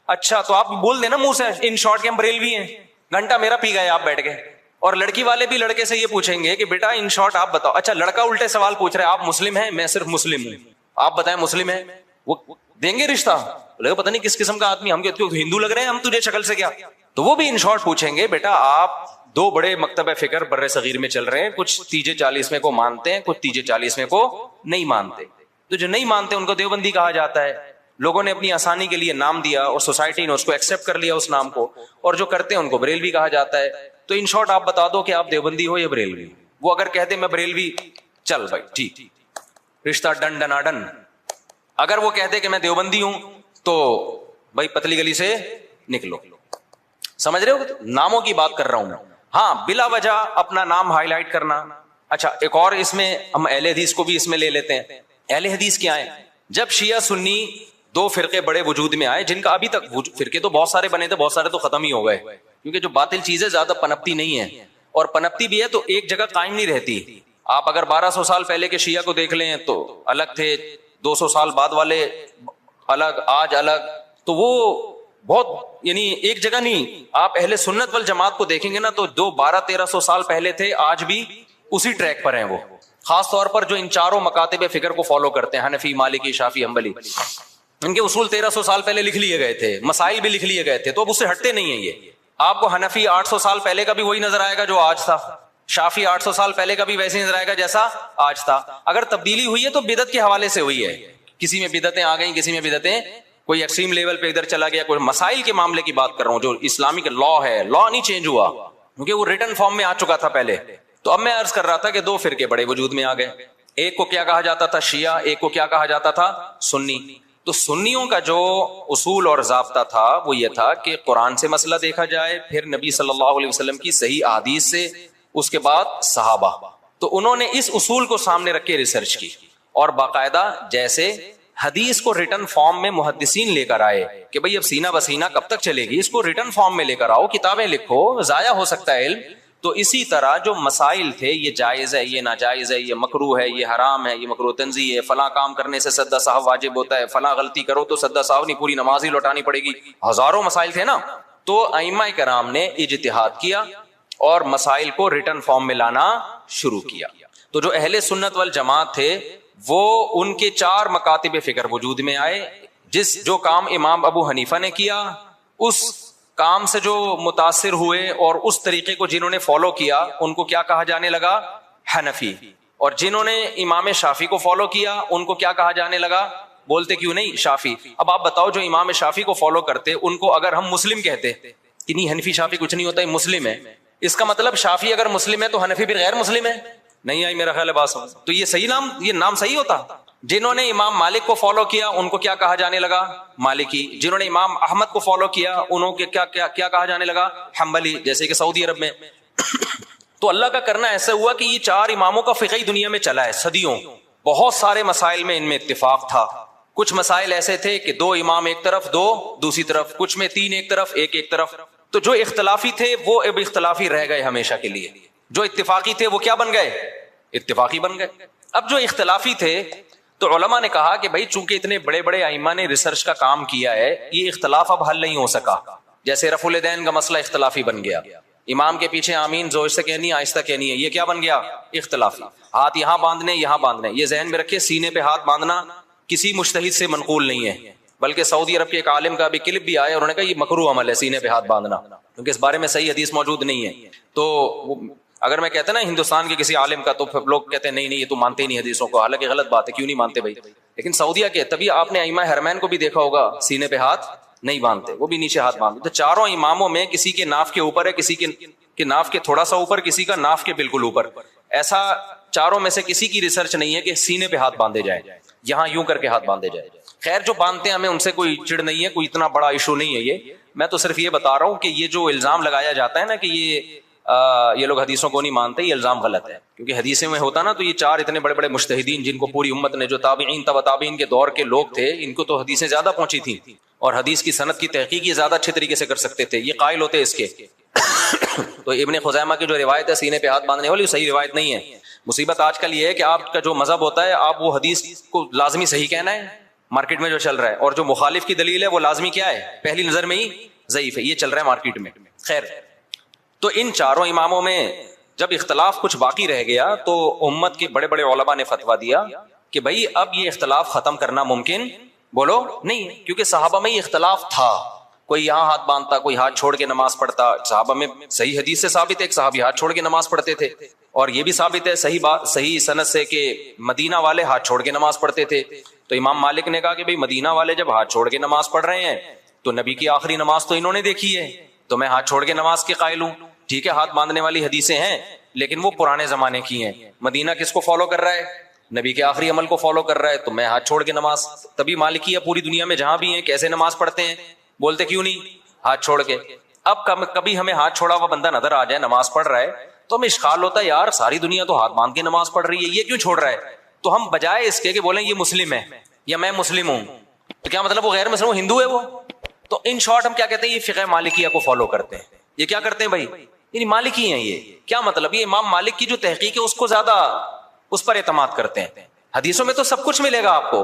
اچھا تو آپ بول دینا منہ سے ان شارٹ کے ہم بریلوی ہیں, گھنٹہ میرا پی گئے آپ بیٹھ گئے. اور لڑکی والے بھی لڑکے سے یہ پوچھیں گے کہ بیٹا ان شارٹ آپ بتاؤ. اچھا لڑکا الٹے سوال پوچھ رہے ہیں, آپ مسلم ہیں, میں صرف مسلم ہوں, آپ بتائیں مسلم ہیں, وہ دیں گے رشتہ. پتہ نہیں کس قسم کا آدمی, ہم کہتے ہندو لگ رہے ہیں ہم تجھے شکل سے, کیا. تو وہ بھی ان شارٹ پوچھیں گے بیٹا آپ 2 بڑے مکتبہ فکر بر صغیر میں چل رہے ہیں, کچھ تیجے 40 میں کو مانتے ہیں, کچھ تیجے 40 میں کو نہیں مانتے. تو جو نہیں مانتے ان کو دیوبندی کہا جاتا ہے. لوگوں نے اپنی آسانی کے لیے نام دیا اور سوسائٹی نے اس کو ایکسپٹ کر لیا اس نام کو, اور جو کرتے ہیں ان کو بریلوی کہا جاتا ہے. تو ان شارٹ آپ بتا دو کہ آپ دیوبندی ہو یا بریلوی. وہ اگر کہتے میں بریلوی, چل بھائی ٹھیک, رشتہ ڈن ڈنا ڈن. اگر وہ کہتے کہ میں دیوبندی ہوں تو بھائی پتلی گلی سے نکلو. سمجھ رہے ہو, ناموں کی بات کر رہا ہوں میں. ہاں بلا وجہ اپنا نام ہائی لائٹ کرنا. اچھا ایک اور اس میں ہم اہل حدیث کو بھی اس میں لے لیتے ہیں. اہل حدیث کیا ہے؟ جب شیعہ سنی دو فرقے بڑے وجود میں آئے, جن کا ابھی تک فرقے تو بہت سارے بنے تھے, بہت سارے تو ختم ہی ہو گئے, کیونکہ جو باطل چیزیں زیادہ پنپتی نہیں ہے, اور پنپتی بھی ہے تو ایک جگہ قائم نہیں رہتی. آپ اگر 1200 سال پہلے کے شیعہ کو دیکھ لیں تو الگ تھے, 200 سال بعد والے الگ, آج الگ, تو وہ بہت یعنی ایک جگہ نہیں. آپ اہل سنت والجماعت کو دیکھیں گے نا تو 1200-1300 سال پہلے تھے, آج بھی اسی ٹریک پر ہیں وہ. خاص طور پر جو ان چاروں مکاتب فکر کو فالو کرتے ہیں, حنفی, مالکی, شافعی, حنبلی, ان کے اصول 1300 سال پہلے لکھ لیے گئے تھے, مسائل بھی لکھ لیے گئے تھے, تو اب اس سے ہٹتے نہیں ہیں یہ. آپ کو حنفی 800 سال پہلے کا بھی وہی نظر آئے گا جو آج تھا, شافعی 800 سال پہلے کا بھی ویسے ہی نظر آئے گا جیسا آج تھا. اگر تبدیلی ہوئی ہے تو بدعت کے حوالے سے ہوئی ہے, کسی میں بدعتیں آ گئیں, کسی میں بدعتیں, کوئی ایکسٹریم لیول پہ ادھر چلا گیا, کوئی مسائل کے معاملے کی بات کر رہا ہوں. جو اسلامک لا ہے, لا نہیں چینج ہوا کیونکہ وہ ریٹن فارم میں آ چکا تھا پہلے. تو اب میں عرض کر رہا تھا کہ دو فرقے بڑے وجود میں آ گئے, ایک کو کیا کہا جاتا تھا شیعہ, ایک کو کیا کہا جاتا تھا سنی. تو سنیوں کا جو اصول اور ضابطہ تھا وہ یہ تھا کہ قرآن سے مسئلہ دیکھا جائے, پھر نبی صلی اللہ علیہ وسلم کی صحیح احادیث سے, اس کے بعد صحابہ. تو انہوں نے اس اصول کو سامنے رکھ کے ریسرچ کی, اور باقاعدہ جیسے حدیث کو ریٹن فارم میں محدثین لے کر آئے کہ بھئی اب سینہ بسینہ کب تک چلے گی, اس کو ریٹن فارم میں لے کر آؤ, کتابیں لکھو, ضائع ہو سکتا ہے علم. تو اسی طرح جو مسائل تھے, یہ جائز ہے, یہ ناجائز ہے, یہ مکروہ ہے, یہ حرام ہے, یہ مکروہ تنزیہ ہے, فلاں کام کرنے سے سجدہ سہو واجب ہوتا ہے, فلاں غلطی کرو تو سجدہ سہو نہیں, پوری نماز ہی لوٹانی پڑے گی, ہزاروں مسائل تھے نا. تو ائمہ کرام نے اجتہاد کیا اور مسائل کو ریٹن فارم میں لانا شروع کیا. تو جو اہل سنت والجماعت تھے وہ ان کے 4 مکاتب فکر وجود میں آئے. جو کام امام ابو حنیفہ نے کیا, اس کام سے جو متاثر ہوئے اور اس طریقے کو جنہوں نے فالو کیا, ان کو کیا کہا جانے لگا, حنفی. اور جنہوں نے امام شافعی کو فالو کیا, ان کو کیا کہا جانے لگا, بولتے کیوں نہیں, شافعی. اب آپ بتاؤ جو امام شافعی کو فالو کرتے, ان کو اگر ہم مسلم کہتے کہ نہیں حنفی شافعی کچھ نہیں ہوتا, مسلم ہے, اس کا مطلب شافعی اگر مسلم ہے تو حنفی بھی غیر مسلم ہے؟ نہیں آئی میرا خیال ہے بات. تو یہ صحیح نام, یہ نام صحیح ہوتا؟ جنہوں نے امام مالک کو فالو کیا ان کو کیا کہا جانے لگا, مالکی. جنہوں نے امام احمد کو فالو کیا انہوں کو کیا کہا جانے لگا, حنبلی, جیسے کہ سعودی عرب میں. تو اللہ کا کرنا ایسا ہوا کہ یہ 4 اماموں کا فقہ دنیا میں چلا ہے صدیوں. بہت سارے مسائل میں ان میں اتفاق تھا. کچھ مسائل ایسے تھے کہ 2 امام ایک طرف, 2 دوسری طرف, کچھ میں 3 ایک طرف, 1 ایک طرف. تو جو اختلافی تھے وہ اب اختلافی رہ گئے ہمیشہ کے لیے, جو اتفاقی تھے وہ کیا بن گئے, اتفاقی بن گئے. اب جو اختلافی تھے تو علماء نے کہا کہ بھائی چونکہ اتنے بڑے بڑے ائمہ نے ریسرچ کا کام کیا ہے, یہ اختلاف اب حل نہیں ہو سکا. جیسے رفع الیدین کا مسئلہ اختلافی بن گیا, امام کے پیچھے آمین زور سے کہنی آہستہ کہنی ہے, یہ کیا بن گیا, اختلافی. ہاتھ یہاں باندھنے, یہاں باندھنے, یہ ذہن میں رکھے, سینے پہ ہاتھ باندھنا کسی مجتہد سے منقول نہیں ہے, بلکہ سعودی عرب کے ایک عالم کا بھی کلپ بھی آیا, انہوں نے کہا یہ مکروہ عمل ہے سینے پہ ہاتھ باندھنا, کیونکہ اس بارے میں صحیح حدیث موجود نہیں ہے. تو اگر میں کہتا نا ہندوستان کے کسی عالم کا, تو لوگ کہتے ہیں نہیں نہیں یہ تو مانتے ہی نہیں حدیثوں کو, حالانکہ غلط بات ہے, کیوں نہیں مانتے بھائی. لیکن سعودیہ کے, تبھی آپ نے ائمہ حرمین کو بھی دیکھا ہوگا سینے پہ ہاتھ نہیں باندھتے, وہ بھی نیچے ہاتھ باندھتے. تو 4 اماموں میں کسی کے ناف کے اوپر ہے, کسی کے ناف کے تھوڑا سا اوپر, کسی کا ناف کے بالکل اوپر. ایسا 4 میں سے کسی کی ریسرچ نہیں ہے کہ سینے پہ ہاتھ باندھے جائے, یہاں یوں کر کے ہاتھ باندھے جائے. خیر جو باندھتے ہیں ہمیں ان سے کوئی چڑ نہیں ہے, کوئی اتنا بڑا ایشو نہیں ہے یہ. میں تو صرف یہ بتا رہا ہوں کہ یہ جو الزام لگایا جاتا ہے نا کہ یہ لوگ حدیثوں کو نہیں مانتے, یہ الزام غلط ہے. کیونکہ حدیثیں میں ہوتا نا تو یہ 4 اتنے بڑے بڑے مجتہدین جن کو پوری امت نے, جو تابعین تبع تابعین کے دور کے لوگ تھے, ان کو تو حدیثیں زیادہ پہنچی تھیں, اور حدیث کی سند کی تحقیق یہ زیادہ اچھے طریقے سے کر سکتے تھے, یہ قائل ہوتے اس کے. تو ابن خزیمہ کی جو روایت ہے سینے پہ ہاتھ باندھنے والی, وہ صحیح روایت نہیں ہے. مصیبت آج کل یہ ہے کہ آپ کا جو مذہب ہوتا ہے, آپ وہ حدیث کو لازمی صحیح کہنا ہے, مارکیٹ میں جو چل رہا ہے, اور جو مخالف کی دلیل ہے وہ لازمی کیا ہے, پہلی نظر میں ہی ضعیف ہے, یہ چل رہا ہے مارکیٹ میں. خیر, تو ان 4 اماموں میں جب اختلاف کچھ باقی رہ گیا تو امت کے بڑے بڑے علماء نے فتویٰ دیا کہ بھائی اب یہ اختلاف ختم کرنا ممکن بولو نہیں, کیونکہ صحابہ میں یہ اختلاف تھا. کوئی یہاں ہاتھ باندھتا, کوئی ہاتھ چھوڑ کے نماز پڑھتا. صحابہ میں صحیح حدیث سے ثابت ہے ایک صحابی ہاتھ چھوڑ کے نماز پڑھتے تھے, اور یہ بھی ثابت ہے صحیح سند سے کہ مدینہ والے ہاتھ چھوڑ کے نماز پڑھتے تھے. تو امام مالک نے کہا کہ بھئی مدینہ والے جب ہاتھ چھوڑ کے نماز پڑھ رہے ہیں تو نبی کی آخری نماز تو انہوں نے دیکھی ہے, تو میں ہاتھ چھوڑ کے نماز کے قائل ہوں. ٹھیک ہے, ہاتھ باندھنے والی حدیثیں ہیں لیکن وہ پرانے زمانے کی ہیں. مدینہ کس کو فالو کر رہا ہے, نبی کے آخری عمل کو فالو کر رہا ہے, تو میں ہاتھ چھوڑ کے نماز. تبھی مالکیہ پوری دنیا میں جہاں بھی ہیں کیسے نماز پڑھتے ہیں, بولتے کیوں نہیں, ہاتھ چھوڑ کے. اب کبھی ہمیں ہاتھ چھوڑا ہوا بندہ نظر آ جائے نماز پڑھ رہا ہے تو ہمیں اشکال ہوتا ہے یار ساری دنیا تو ہاتھ باندھ کے نماز پڑھ رہی ہے, یہ کیوں چھوڑ رہا ہے؟ تو ہم بجائے اس کے کہ بولیں یہ مسلم ہے یا میں مسلم ہوں, تو کیا مطلب وہ غیر مسلم ہندو ہے وہ؟ تو ان شارٹ ہم کیا کہتے ہیں, یہ فقہ مالکیہ کو فالو کرتے ہیں. یہ کیا کرتے ہیں بھائی, یعنی مالکی ہیں. یہ کیا مطلب, یہ امام مالک کی جو تحقیق ہے اس کو زیادہ اس پر اعتماد کرتے ہیں. حدیثوں میں تو سب کچھ ملے گا آپ کو,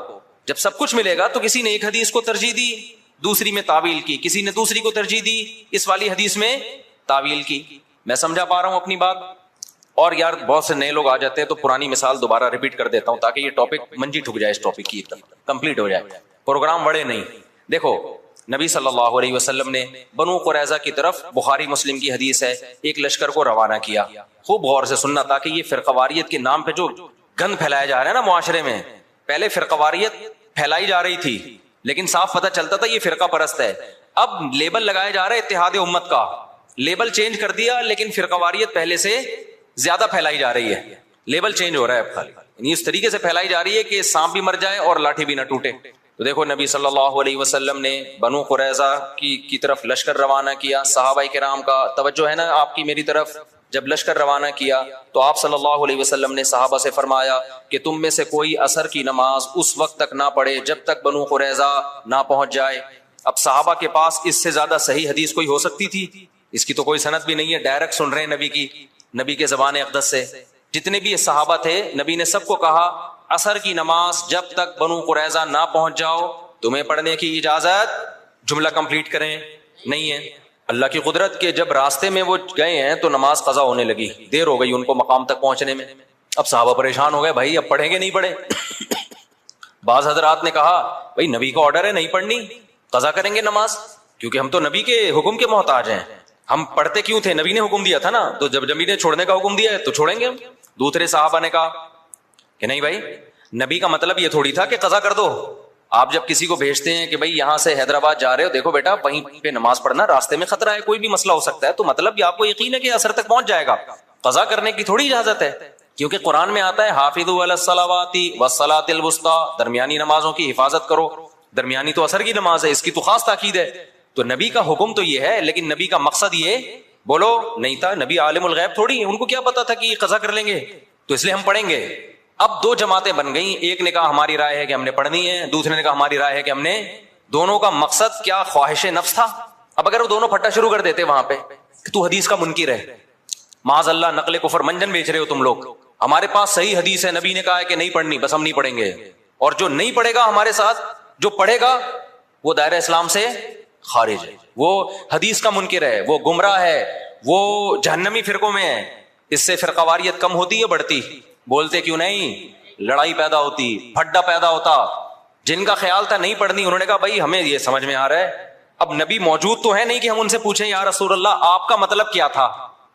جب سب کچھ ملے گا تو کسی نے ایک حدیث کو ترجیح دی, دوسری میں تعویل کی, کسی نے دوسری کو ترجیح دی, اس والی حدیث میں تعویل کی. میں سمجھا پا رہا ہوں اپنی بات؟ اور یار بہت سے نئے لوگ آ جاتے ہیں تو پرانی مثال دوبارہ ریپیٹ کر دیتا ہوں تاکہ یہ ٹاپک منجی ٹھک جائے, اس ٹاپک کی کمپلیٹ ہو جائے, پروگرام بڑے نہیں. دیکھو نبی صلی اللہ علیہ وسلم نے بنو قریظہ کی طرف, بخاری مسلم کی حدیث ہے, ایک لشکر کو روانہ کیا. خوب غور سے سننا تاکہ یہ فرقواریت کے نام پہ جو گند پھیلایا جا رہا ہے نا معاشرے میں, پہلے فرقواریت پھیلائی جا رہی تھی لیکن صاف پتہ چلتا تھا یہ فرقہ پرست ہے. اب لیبل لگایا جا رہا ہے اتحاد امت کا, لیبل چینج کر دیا لیکن فرقواریت پہلے سے زیادہ پھیلائی جا رہی ہے. لیبل چینج ہو رہا ہے اب خالی, یعنی اس طریقے سے پھیلائی جا رہی ہے کہ سانپ بھی مر جائے اور لاٹھی بھی نہ ٹوٹے. تو دیکھو نبی صلی اللہ علیہ وسلم نے بنو قریظہ کی طرف لشکر روانہ کیا. صحابہ کرام کا توجہ ہے نا آپ کی میری طرف. جب لشکر روانہ کیا تو آپ صلی اللہ علیہ وسلم نے صحابہ سے فرمایا کہ تم میں سے کوئی عصر کی نماز اس وقت تک نہ پڑھے جب تک بنو قریظہ نہ پہنچ جائے. اب صحابہ کے پاس اس سے زیادہ صحیح حدیث کوئی ہو سکتی تھی؟ اس کی تو کوئی سند بھی نہیں ہے, ڈائریکٹ سن رہے ہیں نبی کے زبان اقدس سے. جتنے بھی صحابہ تھے نبی نے سب کو کہا عصر کی نماز جب تک بنو قریظہ نہ پہنچ جاؤ تمہیں پڑھنے کی اجازت. جملہ کمپلیٹ کریں نہیں ہے. اللہ کی قدرت کے جب راستے میں وہ گئے ہیں تو نماز قضا ہونے لگی, دیر ہو گئی ان کو مقام تک پہنچنے میں. اب صحابہ پریشان ہو گئے, بھائی اب پڑھیں گے نہیں پڑھے؟ بعض حضرات نے کہا بھائی نبی کا آرڈر ہے نہیں پڑھنی, قضا کریں گے نماز, کیونکہ ہم تو نبی کے حکم کے محتاج ہیں. ہم پڑھتے کیوں تھے, نبی نے حکم دیا تھا نا, تو جب نبی نے چھوڑنے کا حکم دیا ہے تو چھوڑیں گے. دوسرے صحابہ نے کہا کہ نہیں بھائی, نبی کا مطلب یہ تھوڑی تھا کہ قضا کر دو. آپ جب کسی کو بھیجتے ہیں کہ بھائی یہاں سے حیدرآباد جا رہے ہو, دیکھو بیٹا وہیں پہ نماز پڑھنا, راستے میں خطرہ ہے, کوئی بھی مسئلہ ہو سکتا ہے, تو مطلب یہ آپ کو یقین ہے کہ اثر تک پہنچ جائے گا. قضا کرنے کی تھوڑی اجازت ہے, کیونکہ قرآن میں آتا ہے حافظوا علی الصلوات والصلاۃ الوسطی, درمیانی نمازوں کی حفاظت کرو. درمیانی تو اثر کی نماز ہے, اس کی تو خاص تاکید ہے. تو نبی کا حکم تو یہ ہے, لیکن نبی کا مقصد یہ بولو نہیں تھا. نبی عالم الغیب تھوڑی, ان کو کیا پتا تھا کہ یہ قضا کر لیں گے, تو اس لیے ہم پڑھیں گے. اب دو جماعتیں بن گئیں, ایک نے کہا ہماری رائے ہے کہ ہم نے پڑھنی ہے, دوسرے نے کہا ہماری رائے ہے کہ ہم نے. دونوں کا مقصد کیا, خواہش نفس تھا. اب اگر وہ دونوں پھٹا شروع کر دیتے وہاں پہ کہ تو حدیث کا منکر ہے, معاذ اللہ نقل کفر منجن بیچ رہے ہو تم لوگ, ہمارے پاس صحیح حدیث ہے, نبی نے کہا ہے کہ نہیں پڑھنی, بس ہم نہیں پڑھیں گے. اور جو نہیں پڑھے گا ہمارے ساتھ, جو پڑھے گا وہ دائرہ اسلام سے خارج ہے, وہ حدیث کا منکر ہے, وہ گمراہ ہے, وہ جہنمی فرقوں میں ہے. اس سے فرقواریت کم ہوتی ہے بڑھتی؟ بولتے کیوں نہیں, لڑائی پیدا ہوتی, پھڈا پیدا ہوتا. جن کا خیال تھا نہیں پڑھنی, انہوں نے کہا بھائی ہمیں یہ سمجھ میں آ رہا ہے, اب نبی موجود تو ہے نہیں کہ ہم ان سے پوچھیں یا رسول اللہ آپ کا مطلب کیا تھا.